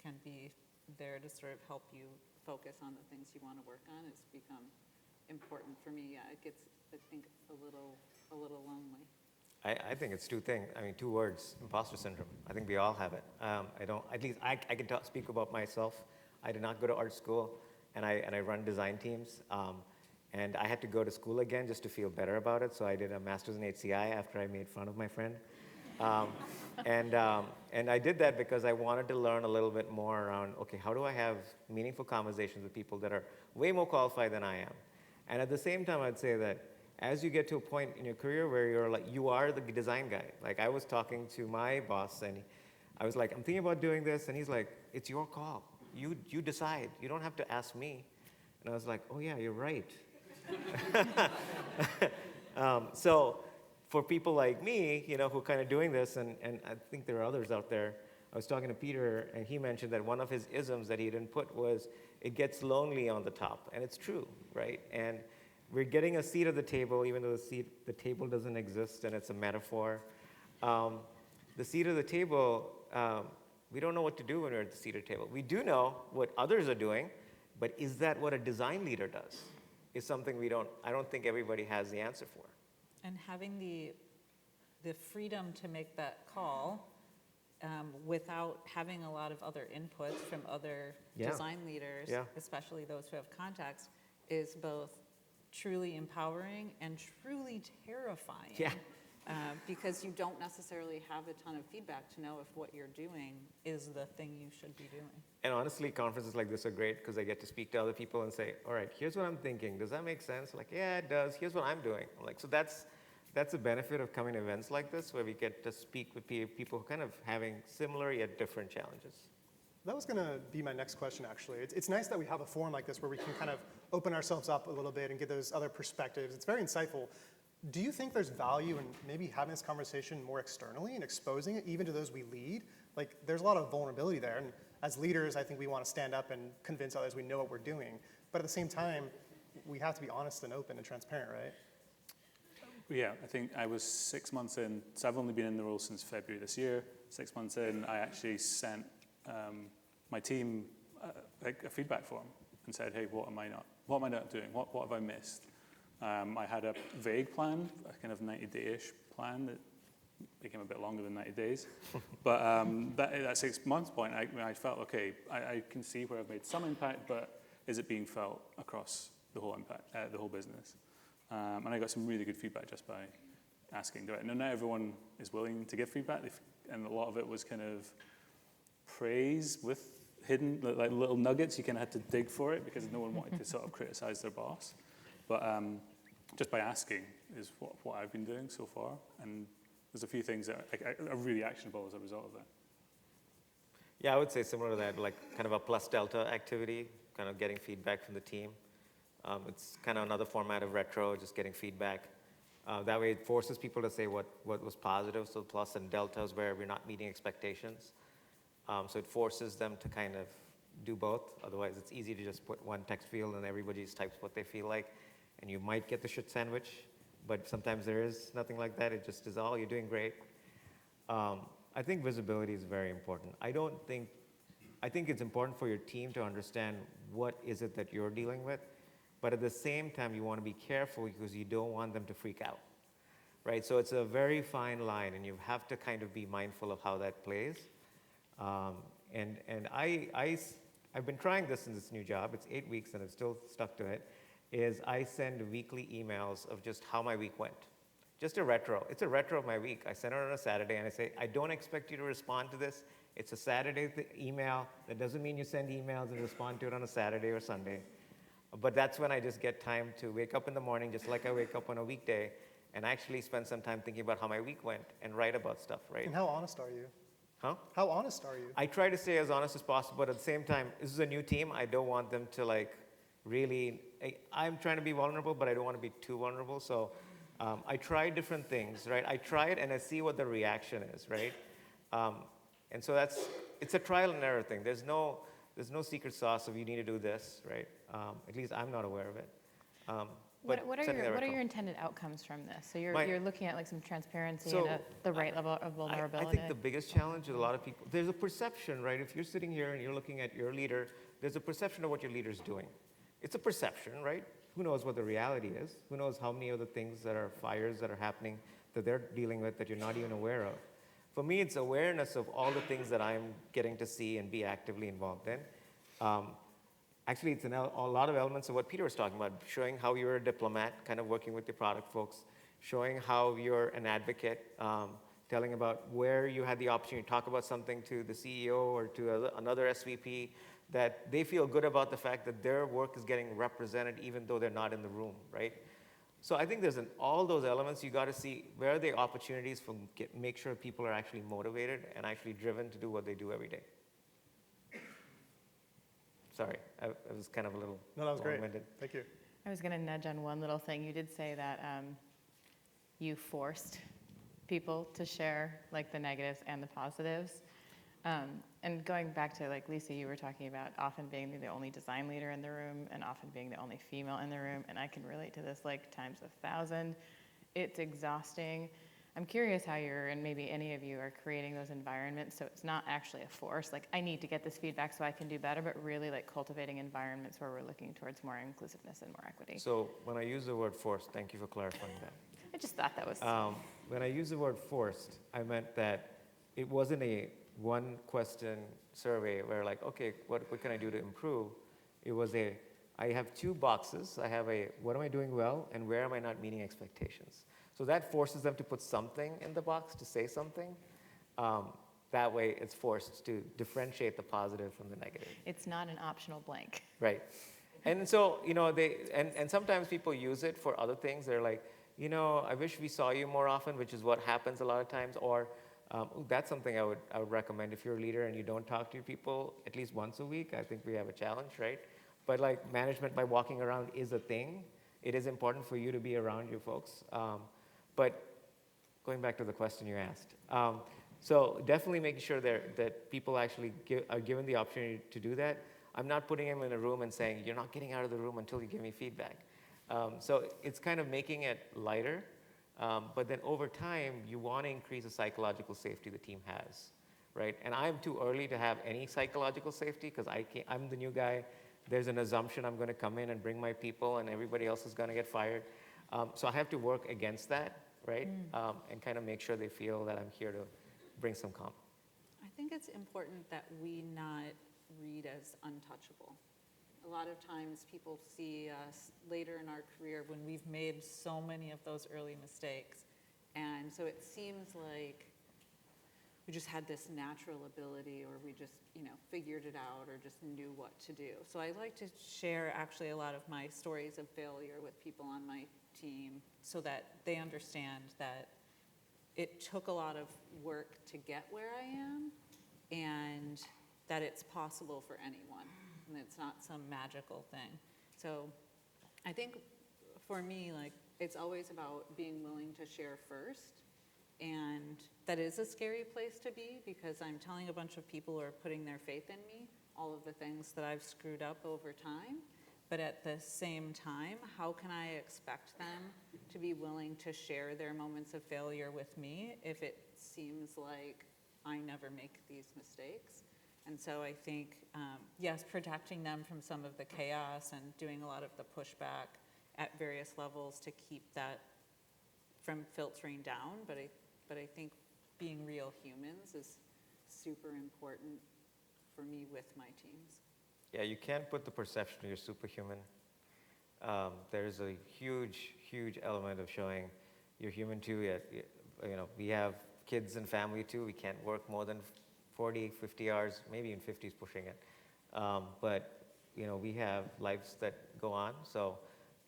can be there to sort of help you focus on the things you want to work on, has become important for me. Yeah, it gets, I think, a little lonely. I think it's two words: imposter syndrome. I think we all have it. I can speak about myself. I did not go to art school, and I run design teams. And I had to go to school again just to feel better about it. So I did a master's in HCI after I made fun of my friend. And I did that because I wanted to learn a little bit more around, okay, how do I have meaningful conversations with people that are way more qualified than I am? And at the same time, I'd say that as you get to a point in your career where you're like, you are the design guy. Like I was talking to my boss and I was like, I'm thinking about doing this. And he's like, it's your call. You decide. You don't have to ask me. And I was like, oh yeah, you're right. So for people like me, who are kind of doing this, and I think there are others out there, I was talking to Peter, and he mentioned that one of his isms that he didn't put was, it gets lonely on the top, and it's true, right? And we're getting a seat at the table, even though the table doesn't exist, and it's a metaphor. The seat at the table, we don't know what to do when we're at the seat at the table. We do know what others are doing, but is that what a design leader does? Is something I don't think everybody has the answer for. And having the freedom to make that call without having a lot of other inputs from other design leaders, especially those who have context, is both truly empowering and truly terrifying. Yeah. Because you don't necessarily have a ton of feedback to know if what you're doing is the thing you should be doing. And honestly, conferences like this are great because I get to speak to other people and say, all right, here's what I'm thinking. Does that make sense? Like, yeah, it does. Here's what I'm doing. Like, so that's a benefit of coming to events like this, where we get to speak with people who kind of having similar yet different challenges. That was going to be my next question, actually. It's nice that we have a forum like this where we can kind of open ourselves up a little bit and get those other perspectives. It's very insightful. Do you think there's value in maybe having this conversation more externally and exposing it even to those we lead? Like, there's a lot of vulnerability there. And as leaders, I think we want to stand up and convince others we know what we're doing. But at the same time, we have to be honest and open and transparent, right? Yeah, I think I was 6 months in, so I've only been in the role since February this year. 6 months in, I actually sent my team a feedback form and said, hey, what am I not doing? What have I missed? I had a vague plan, a kind of 90-day-ish plan that became a bit longer than 90 days. But that 6 months point, I felt, okay, I can see where I've made some impact, but is it being felt across the whole the whole business? And I got some really good feedback just by asking. Now, not everyone is willing to give feedback, and a lot of it was kind of praise with hidden, like little nuggets. You kind of had to dig for it because no one wanted to sort of criticize their boss. But just by asking is what I've been doing so far. And there's a few things that are really actionable as a result of that. Yeah, I would say similar to that, like kind of a plus delta activity, kind of getting feedback from the team. It's kind of another format of retro, just getting feedback. That way it forces people to say what was positive, so plus and deltas where we're not meeting expectations. So it forces them to kind of do both. Otherwise, it's easy to just put one text field and everybody just types what they feel like. And you might get the shit sandwich, but sometimes there is nothing like that. It just is, oh, you're doing great. I think visibility is very important. I think it's important for your team to understand what is it that you're dealing with. But at the same time, you want to be careful because you don't want them to freak out, right? So it's a very fine line, and you have to kind of be mindful of how that plays. And I've been trying this in this new job. It's 8 weeks, and I've still stuck to it. Is I send weekly emails of just how my week went. Just a retro. It's a retro of my week. I send it on a Saturday, and I say, I don't expect you to respond to this. It's a Saturday email. That doesn't mean you send emails and respond to it on a Saturday or Sunday. But that's when I just get time to wake up in the morning, just like I wake up on a weekday, and actually spend some time thinking about how my week went and write about stuff, right? And how honest are you? Huh? How honest are you? I try to stay as honest as possible, but at the same time, this is a new team. I don't want them to really, I'm trying to be vulnerable, but I don't want to be too vulnerable. So I try different things, right? I try it and I see what the reaction is, right? And so it's a trial and error thing. There's no secret sauce of you need to do this, right? At least I'm not aware of it. What are your intended outcomes from this? So you're looking at some transparency and the right level of vulnerability. I think the biggest challenge with a lot of people, there's a perception, right? If you're sitting here and you're looking at your leader, there's a perception of what your leader's doing. It's a perception, right? Who knows what the reality is? Who knows how many of the things that are fires that are happening that they're dealing with that you're not even aware of? For me, it's awareness of all the things that I'm getting to see and be actively involved in. actually, it's a lot of elements of what Peter was talking about, showing how you're a diplomat, kind of working with the product folks, showing how you're an advocate, telling about where you had the opportunity to talk about something to the CEO or to another SVP, that they feel good about the fact that their work is getting represented even though they're not in the room, right? So I think there's all those elements. You got to see where are the opportunities for make sure people are actually motivated and actually driven to do what they do every day. Sorry, I was kind of a little No, that was great. long-winded. Thank you. I was going to nudge on one little thing. You did say that you forced people to share like the negatives and the positives. And going back to like Lisa, you were talking about often being the only design leader in the room and often being the only female in the room. And I can relate to this like times 1,000. It's exhausting. I'm curious how you're, and maybe any of you are creating those environments so it's not actually a force, like I need to get this feedback so I can do better, but really like cultivating environments where we're looking towards more inclusiveness and more equity. So when I use the word forced, thank you for clarifying that. I just thought that was... When I use the word forced, I meant that it wasn't a one question survey where like, okay, what can I do to improve? It was I have two boxes. I have what am I doing well and where am I not meeting expectations? So that forces them to put something in the box, to say something. That way it's forced to differentiate the positive from the negative. It's not an optional blank. Right. And so, and sometimes people use it for other things. They're like, I wish we saw you more often, which is what happens a lot of times. Or that's something I would recommend. If you're a leader and you don't talk to your people at least once a week, I think we have a challenge, right? But like management by walking around is a thing. It is important for you to be around your folks. But going back to the question you asked, so definitely making sure that people actually are given the opportunity to do that. I'm not putting them in a room and saying, you're not getting out of the room until you give me feedback. So it's kind of making it lighter. But then over time, you want to increase the psychological safety the team has, right? And I'm too early to have any psychological safety because I'm the new guy. There's an assumption I'm going to come in and bring my people and everybody else is going to get fired. So I have to work against that, right? And kind of make sure they feel that I'm here to bring some calm. I think it's important that we not read as untouchable. A lot of times people see us later in our career when we've made so many of those early mistakes. And so it seems like we just had this natural ability or we just, figured it out or just knew what to do. So I like to share actually a lot of my stories of failure with people on my team so that they understand that it took a lot of work to get where I am and that it's possible for anyone. And it's not some magical thing. So I think for me, like, it's always about being willing to share first. And that is a scary place to be because I'm telling a bunch of people who are putting their faith in me all of the things that I've screwed up over time. But at the same time, how can I expect them to be willing to share their moments of failure with me if it seems like I never make these mistakes? And so I think, yes, protecting them from some of the chaos and doing a lot of the pushback at various levels to keep that from filtering down. But I think being real humans is super important for me with my teams. Yeah, you can't put the perception you're superhuman. There's a huge, huge element of showing you're human too. We have kids and family too. We can't work more than 40, 50 hours, maybe even 50 is pushing it. But we have lives that go on. So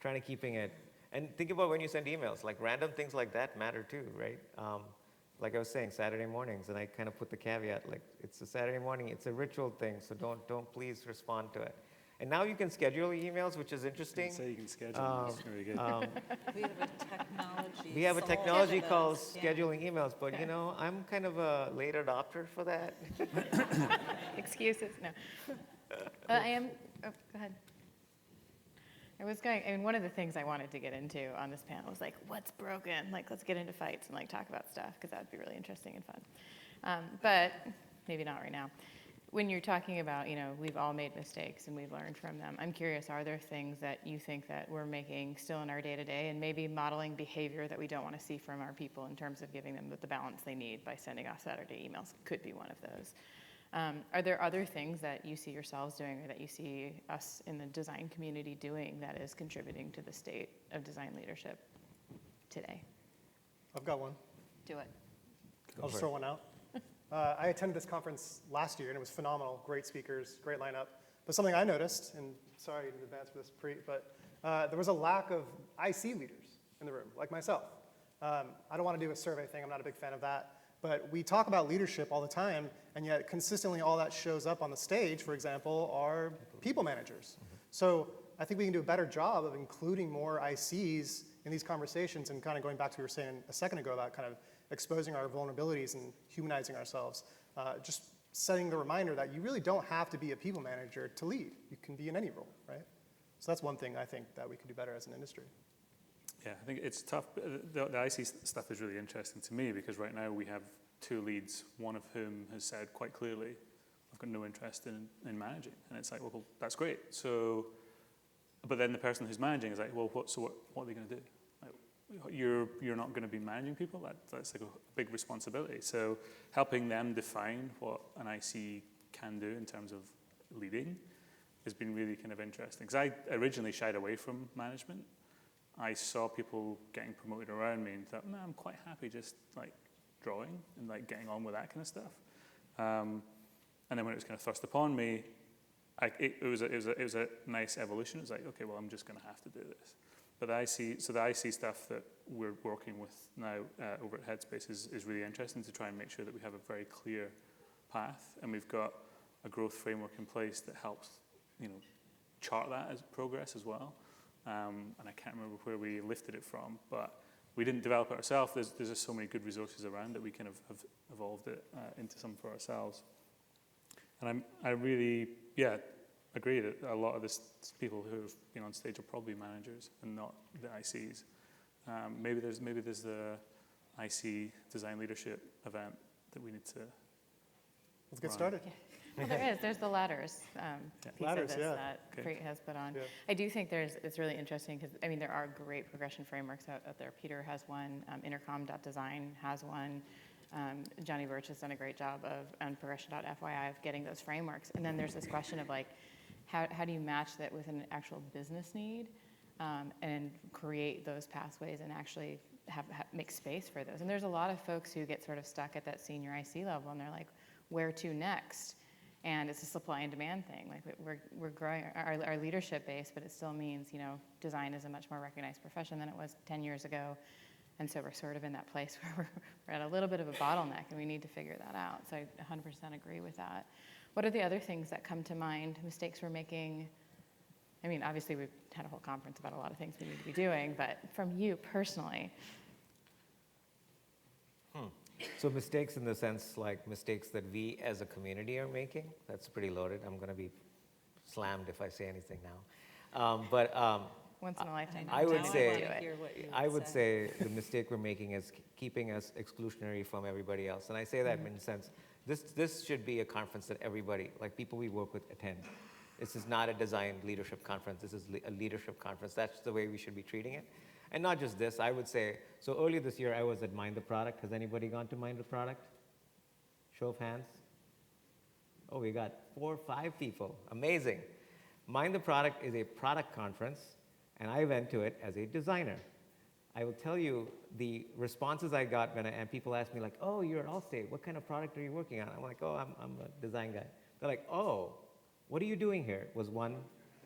trying to keeping it, and think about when you send emails, like random things like that matter too, right? Like I was saying, Saturday mornings, and I kind of put the caveat, like it's a Saturday morning, it's a ritual thing, so don't please respond to it. And now you can schedule emails, which is interesting. So you can schedule. That's very good. We have a technology. We have a technology solve called those, yeah. scheduling emails, but I'm kind of a late adopter for that. Excuses, no. I am, go ahead. One of the things I wanted to get into on this panel was like, what's broken? Like, let's get into fights and like talk about stuff because that would be really interesting and fun. But maybe not right now. When you're talking about, we've all made mistakes and we've learned from them, I'm curious, are there things that you think that we're making still in our day-to-day and maybe modeling behavior that we don't want to see from our people in terms of giving them the balance they need by sending off Saturday emails could be one of those. Are there other things that you see yourselves doing or that you see us in the design community doing that is contributing to the state of design leadership today? I've got one. Do it. I'll just throw one out. I attended this conference last year, and it was phenomenal. Great speakers, great lineup. But something I noticed, and sorry in advance for this, but there was a lack of IC leaders in the room, like myself. I don't want to do a survey thing. I'm not a big fan of that. But we talk about leadership all the time, and yet consistently all that shows up on the stage, for example, are people managers. So I think we can do a better job of including more ICs in these conversations, and kind of going back to what we were saying a second ago about kind of exposing our vulnerabilities and humanizing ourselves. Just setting the reminder that you really don't have to be a people manager to lead. You can be in any role, right? So that's one thing I think that we could do better as an industry. Yeah, I think it's tough. The IC stuff is really interesting to me because right now we have 2 leads, one of whom has said quite clearly, I've got no interest in managing. And it's like, well, that's great. So, but then the person who's managing is like, well, what are they going to do? Like, you're not going to be managing people? That's like a big responsibility. So helping them define what an IC can do in terms of leading has been really kind of interesting. Because I originally shied away from management. I saw people getting promoted around me and thought, no, I'm quite happy just like drawing and like getting on with that kind of stuff. And then when it was kind of thrust upon me, it was a nice evolution. It was like, okay, well, I'm just going to have to do this. But the IC stuff that we're working with now over at Headspace is really interesting to try and make sure that we have a very clear path, and we've got a growth framework in place that helps, chart that as progress as well. And I can't remember where we lifted it from, but we didn't develop it ourselves. There's just so many good resources around that we kind of have evolved it into some for ourselves. And I really, agree that a lot of this people who have been on stage are probably managers and not the ICs. Maybe there's the IC design leadership event that we need to. Let's get started. Yeah. Well, there is. There's the ladders piece Ladders, of this yeah. that Friedl has put on. Yeah. I do think it's really interesting because, there are great progression frameworks out there. Peter has one. Intercom.design has one. Johnny Birch has done a great job on progression.fyi of getting those frameworks. And then there's this question of like, how do you match that with an actual business need and create those pathways and actually make space for those? And there's a lot of folks who get sort of stuck at that senior IC level and they're like, where to next? And it's a supply and demand thing. Like we're growing our leadership base, but it still means, design is a much more recognized profession than it was 10 years ago. And so we're sort of in that place where we're at a little bit of a bottleneck and we need to figure that out. So I 100% agree with that. What are the other things that come to mind, mistakes we're making? Obviously we've had a whole conference about a lot of things we need to be doing, but from you personally. So mistakes in the sense like mistakes that we as a community are making, that's pretty loaded. I'm going to be slammed if I say anything now. Once in a lifetime. I would say the mistake we're making is keeping us exclusionary from everybody else. And I say that in the sense, this should be a conference that everybody, like people we work with, attend. This is not a design leadership conference. This is a leadership conference. That's the way we should be treating it. And not just this, I would say, so earlier this year I was at Mind the Product. Has anybody gone to Mind the Product? Show of hands. Oh, we got 4 or 5 people. Amazing. Mind the Product is a product conference, and I went to it as a designer. I will tell you the responses I got and people ask me like, oh, you're at Allstate. What kind of product are you working on? I'm like, oh, I'm a design guy. They're like, oh, what are you doing here? Was one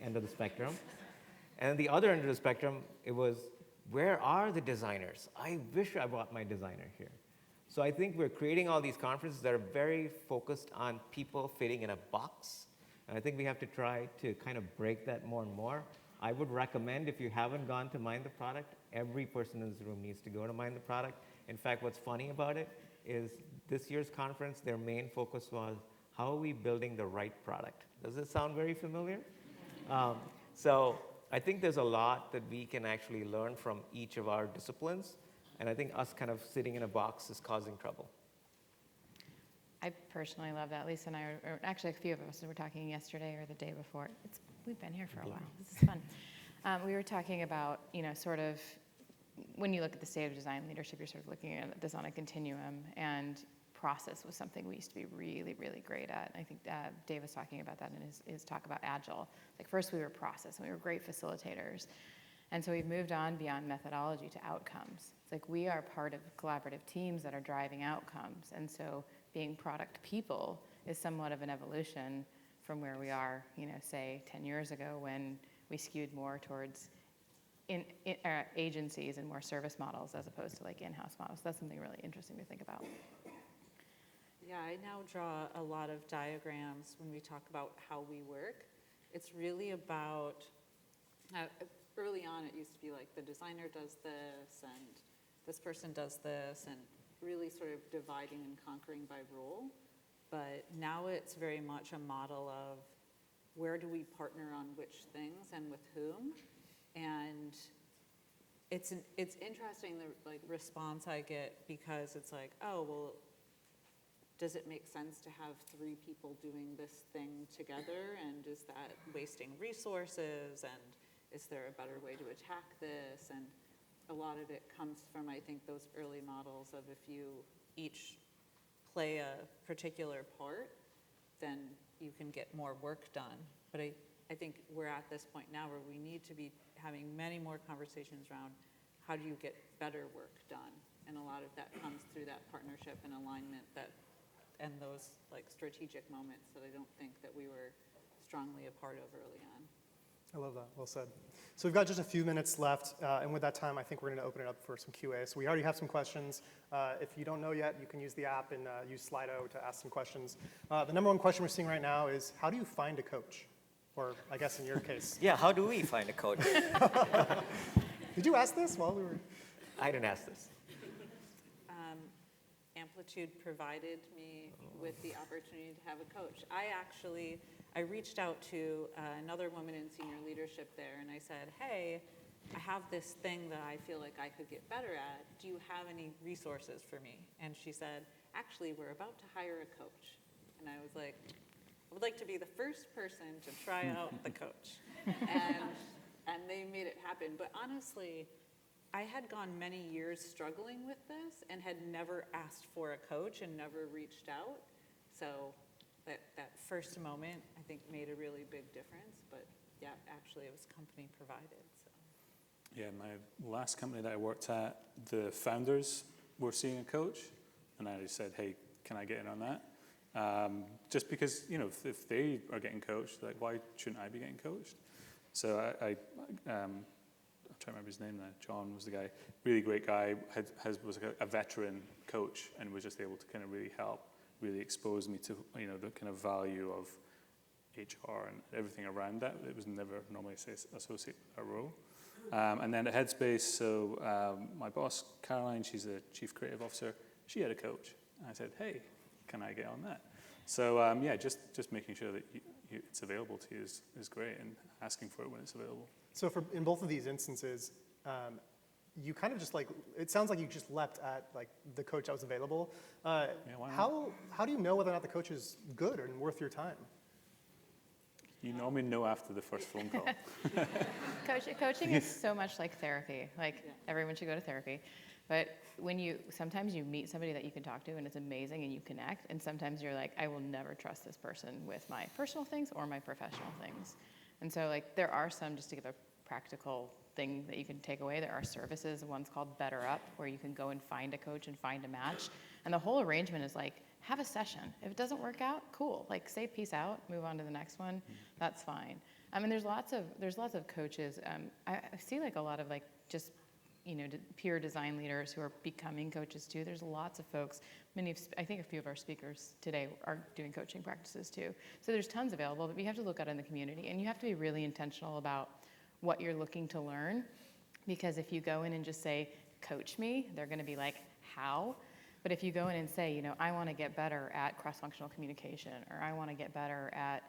end of the spectrum. And the other end of the spectrum, it was, where are the designers? I wish I brought my designer here. So I think we're creating all these conferences that are very focused on people fitting in a box. And I think we have to try to kind of break that more and more. I would recommend, if you haven't gone to Mind the Product, every person in this room needs to go to Mind the Product. In fact, what's funny about it is this year's conference, their main focus was, how are we building the right product? Does it sound very familiar? So I think there's a lot that we can actually learn from each of our disciplines. And I think us kind of sitting in a box is causing trouble. I personally love that. Lisa and I, or actually a few of us were talking yesterday or the day before. We've been here for a while. This is fun. We were talking about, sort of, when you look at the state of design leadership, you're sort of looking at this on a continuum. And process was something we used to be really, really great at. I think Dave was talking about that in his talk about Agile. Like first we were process, and we were great facilitators. And so we've moved on beyond methodology to outcomes. It's like we are part of collaborative teams that are driving outcomes. And so being product people is somewhat of an evolution from where we are, say 10 years ago when we skewed more towards agencies and more service models as opposed to like in-house models. That's something really interesting to think about. Yeah, I now draw a lot of diagrams when we talk about how we work. It's really about, early on it used to be like the designer does this and this person does this, and really sort of dividing and conquering by role. But now it's very much a model of where do we partner on which things and with whom. And it's interesting the response I get, because it's like, oh, well, does it make sense to have 3 people doing this thing together? And is that wasting resources? And is there a better way to attack this? And a lot of it comes from, I think, those early models of if you each play a particular part, then you can get more work done. But I think we're at this point now where we need to be having many more conversations around how do you get better work done? And a lot of that comes through that partnership and alignment and those like strategic moments that I don't think that we were strongly a part of early on. I love that. Well said. So we've got just a few minutes left, and with that time, I think we're going to open it up for some QA. So we already have some questions. If you don't know yet, you can use the app and use Slido to ask some questions. The number one question we're seeing right now is, how do you find a coach? Or I guess in your case. Yeah, how do we find a coach? Did you ask this while we were? I didn't ask this. Amplitude provided me with the opportunity to have a coach. I reached out to another woman in senior leadership there, and I said, hey, I have this thing that I feel like I could get better at. Do you have any resources for me? And she said, actually, we're about to hire a coach. And I was like, I would like to be the first person to try out the coach. And they made it happen. But honestly, I had gone many years struggling with this and had never asked for a coach and never reached out. So that first moment, I think, made a really big difference. But yeah, actually, it was company provided. So. Yeah, my last company that I worked at, the founders were seeing a coach, and I just said, hey, can I get in on that? Just because, if they are getting coached, like, why shouldn't I be getting coached? So I'm trying to remember his name now. John was the guy. Really great guy. Was a veteran coach and was just able to kind of really help, really expose me to the kind of value of HR and everything around that. It was never normally associated with our role. And then at Headspace, so my boss Caroline, she's the chief creative officer. She had a coach. And I said, hey, can I get on that? So yeah, just making sure that it's available to you is great, and asking for it when it's available. So in both of these instances, you kind of just it sounds like you just leapt at the coach that was available. Yeah, why not? How do you know whether or not the coach is good and worth your time? You normally know after the first phone call. Coaching is so much like therapy. Everyone should go to therapy. But sometimes you meet somebody that you can talk to and it's amazing and you connect, and sometimes you're like, I will never trust this person with my personal things or my professional things. And so there are some, just to give a practical thing that you can take away, there are services, one's called Better Up, where you can go and find a coach and find a match. And the whole arrangement is have a session. If it doesn't work out, cool. Say peace out, move on to the next one. That's fine. I mean, there's lots of coaches. I see a lot of just peer design leaders who are becoming coaches too. There's lots of folks. I think a few of our speakers today are doing coaching practices too. So there's tons available, but we have to look out in the community, and you have to be really intentional about what you're looking to learn, because if you go in and just say, coach me, they're going to be like, how? But if you go in and say, I want to get better at cross-functional communication, or I want to get better at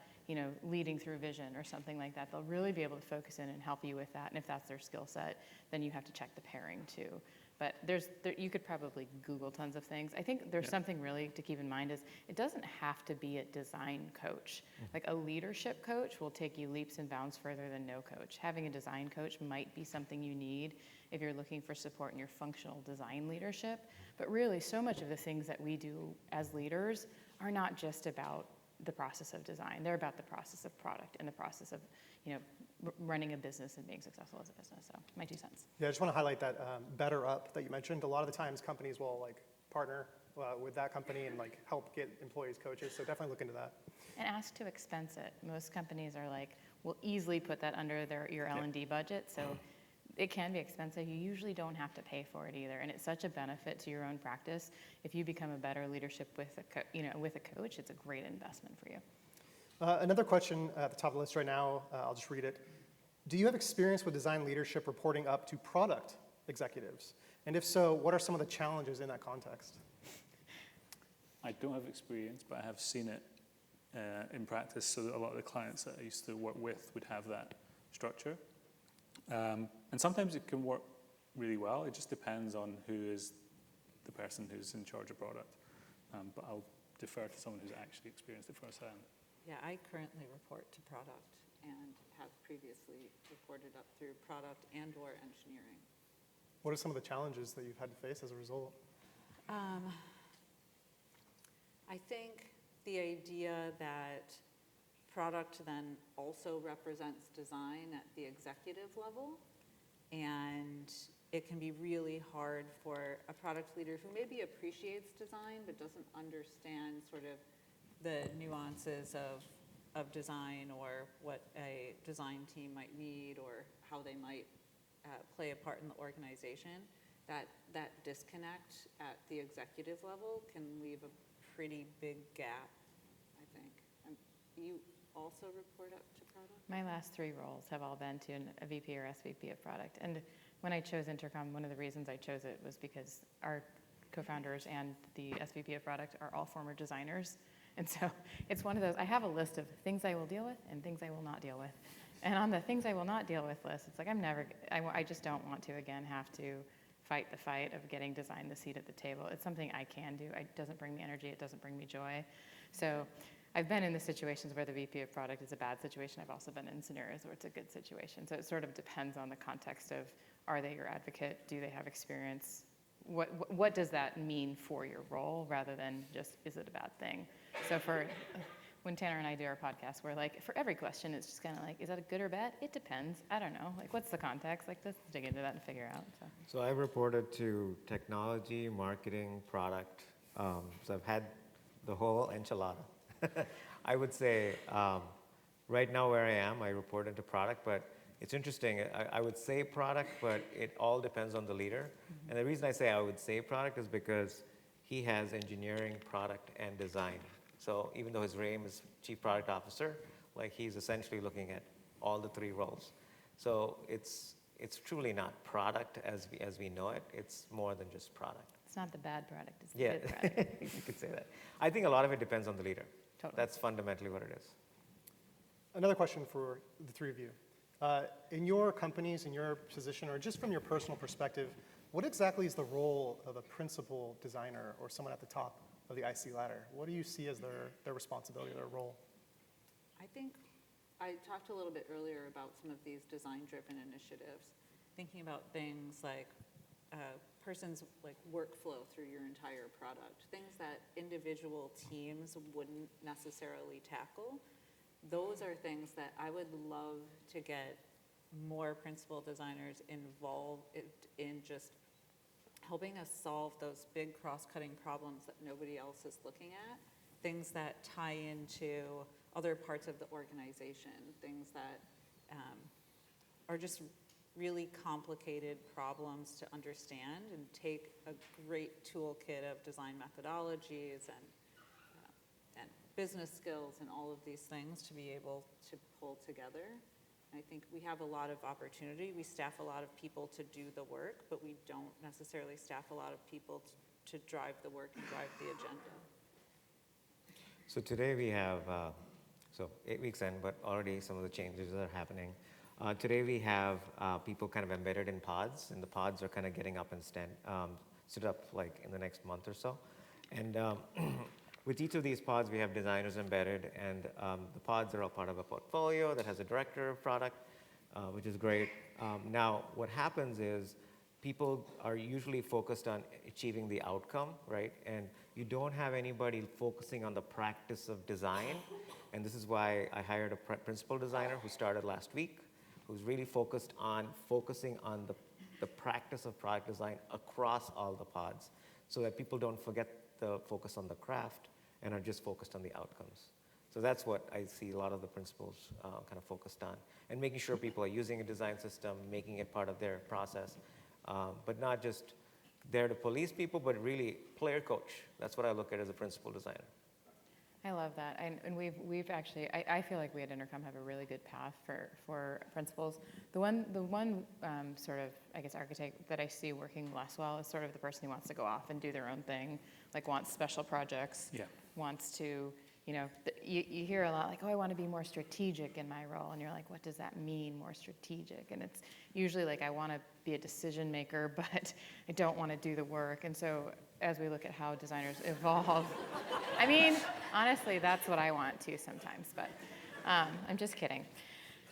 leading through vision or something like that, they'll really be able to focus in and help you with that. And if that's their skill set, then you have to check the pairing too. But you could probably Google tons of things. I think there's something really to keep in mind is it doesn't have to be a design coach. Like a leadership coach will take you leaps and bounds further than no coach. Having a design coach might be something you need if you're looking for support in your functional design leadership. But really, so much of the things that we do as leaders are not just about the process of design. They're about the process of product and the process of, running a business and being successful as a business. So my 2 cents. Yeah, I just want to highlight that better up that you mentioned. A lot of the times companies will like partner with that company and like help get employees coaches. So definitely look into that. And ask to expense it. Most companies are like, will easily put that under your L&D budget. So it can be expensive. You usually don't have to pay for it either. And it's such a benefit to your own practice. If you become a better leadership with a coach, it's a great investment for you. Another question at the top of the list right now, I'll just read it. Do you have experience with design leadership reporting up to product executives? And if so, what are some of the challenges in that context? I don't have experience, but I have seen it in practice. So a lot of the clients that I used to work with would have that structure. And sometimes it can work really well. It just depends on who is the person who's in charge of product. But I'll defer to someone who's actually experienced it firsthand. Yeah, I currently report to product and have previously reported up through product and or engineering. What are some of the challenges that you've had to face as a result? I think the idea that product then also represents design at the executive level, and it can be really hard for a product leader who maybe appreciates design but doesn't understand sort of the nuances of design or what a design team might need or how they might play a part in the organization. That disconnect at the executive level can leave a pretty big gap, I think. You also report up to product? My last 3 roles have all been to a VP or SVP of product. And when I chose Intercom, one of the reasons I chose it was because our co-founders and the SVP of product are all former designers. And so it's one of those, I have a list of things I will deal with and things I will not deal with. And on the things I will not deal with list, it's like I just don't want to, again, have to fight the fight of getting design the seat at the table. It's something I can do. It doesn't bring me energy. It doesn't bring me joy. So I've been in the situations where the VP of product is a bad situation. I've also been in scenarios where it's a good situation. So it sort of depends on the context of, are they your advocate? Do they have experience? What does that mean for your role rather than just, is it a bad thing? So when Tanner and I do our podcast, we're like, for every question, it's just kind of like, is that a good or bad? It depends. I don't know. Like, what's the context? Like, let's dig into that and figure out. So I reported to technology, marketing, product. So I've had the whole enchilada. I would say right now where I am, I report into product, but it's interesting. I would say product, but it all depends on the leader. Mm-hmm. And the reason I say I would say product is because he has engineering, product, and design. So even though his name is Chief Product Officer, like he's essentially looking at all the 3 roles. So it's truly not product as we know it. It's more than just product. It's not the bad product. It's the good product. You could say that. I think a lot of it depends on the leader. Totally. That's fundamentally what it is. Another question for the 3 of you. In your companies, in your position, or just from your personal perspective, what exactly is the role of a principal designer or someone at the top of the IC ladder? What do you see as their responsibility, their role? I think I talked a little bit earlier about some of these design-driven initiatives, thinking about things like a person's like workflow through your entire product, things that individual teams wouldn't necessarily tackle. Those are things that I would love to get more principal designers involved in just helping us solve those big cross-cutting problems that nobody else is looking at, things that tie into other parts of the organization, things that are just really complicated problems to understand and take a great toolkit of design methodologies and business skills and all of these things to be able to pull together. I think we have a lot of opportunity. We staff a lot of people to do the work, but we don't necessarily staff a lot of people to drive the work and drive the agenda. So today we have, 8 weeks in, but already some of the changes are happening. Today we have people kind of embedded in pods, and the pods are kind of getting up and stood up like in the next month or so. And with each of these pods, we have designers embedded, and the pods are all part of a portfolio that has a director of product, which is great. Now, what happens is people are usually focused on achieving the outcome, right? And you don't have anybody focusing on the practice of design. And this is why I hired a principal designer who started last week, who's really focusing on the practice of product design across all the pods, so that people don't forget the focus on the craft and are just focused on the outcomes. So that's what I see a lot of the principals kind of focused on, and making sure people are using a design system, making it part of their process, but not just there to police people, but really player coach. That's what I look at as a principal designer. I love that, and we've actually, I feel like we at Intercom have a really good path for principals. The one sort of, I guess, architect that I see working less well is sort of the person who wants to go off and do their own thing, like wants special projects, wants to, you know, you hear a lot like, oh, I want to be more strategic in my role, and you're like, what does that mean, more strategic? And it's usually like, I want to be a decision maker, but I don't want to do the work. And so as we look at how designers evolve, I mean, honestly, that's what I want too sometimes, but I'm just kidding.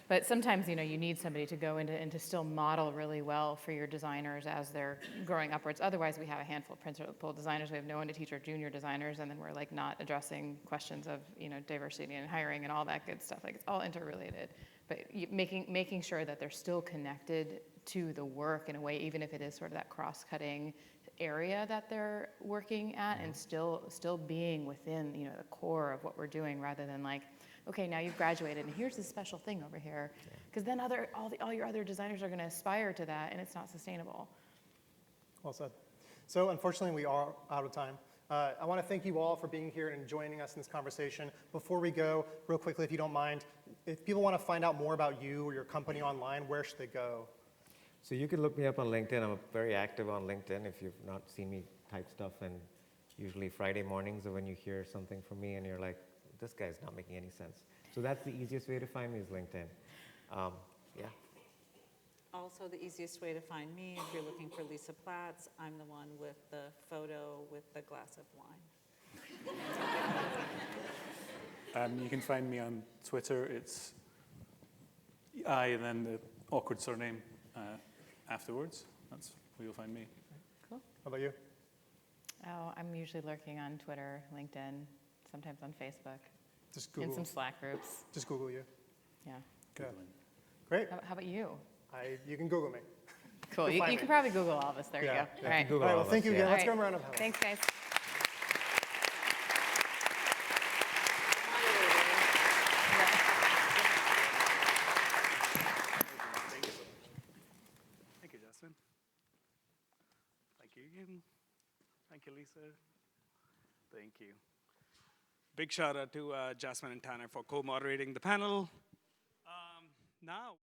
But sometimes, you know, you need somebody to go into and to still model really well for your designers as they're growing upwards. Otherwise, we have a handful of principal designers. We have no one to teach our junior designers, and then we're like not addressing questions of, you know, diversity and hiring and all that good stuff. Like, it's all interrelated. But making sure that they're still connected to the work in a way, even if it is sort of that cross-cutting area that they're working at, and still being within, you know, the core of what we're doing, rather than like, okay, now you've graduated and here's this special thing over here, because then all your other designers are going to aspire to that, and it's not sustainable. Well said. So unfortunately, we are out of time. I want to thank you all for being here and joining us in this conversation. Before we go, real quickly, if you don't mind, if people want to find out more about you or your company online, where should they go? So you can look me up on LinkedIn. I'm very active on LinkedIn if you've not seen me type stuff. And usually Friday mornings are when you hear something from me and you're like, this guy's not making any sense. So that's the easiest way to find me is LinkedIn. Yeah. Also, the easiest way to find me, if you're looking for Lisa Platt, I'm the one with the photo with the glass of wine. You can find me on Twitter. It's I and then the awkward surname afterwards. That's where you'll find me. Cool. How about you? Oh, I'm usually lurking on Twitter, LinkedIn, sometimes on Facebook, Just Google. in some Slack groups. Just Google you. Yeah. Okay. Great. How about you? You can Google me. Cool. You can probably Google all of us. There Yeah, you go. yeah. All right. Google All right, all well, of thank us, you yeah. again. Let's All give right. them a round of applause. Thanks, guys. Thank you, Jasmine. Thank you, Iain. Thank you, Lisa. Thank you. Big shout out to Jasmine and Tanner for co-moderating the panel. Now.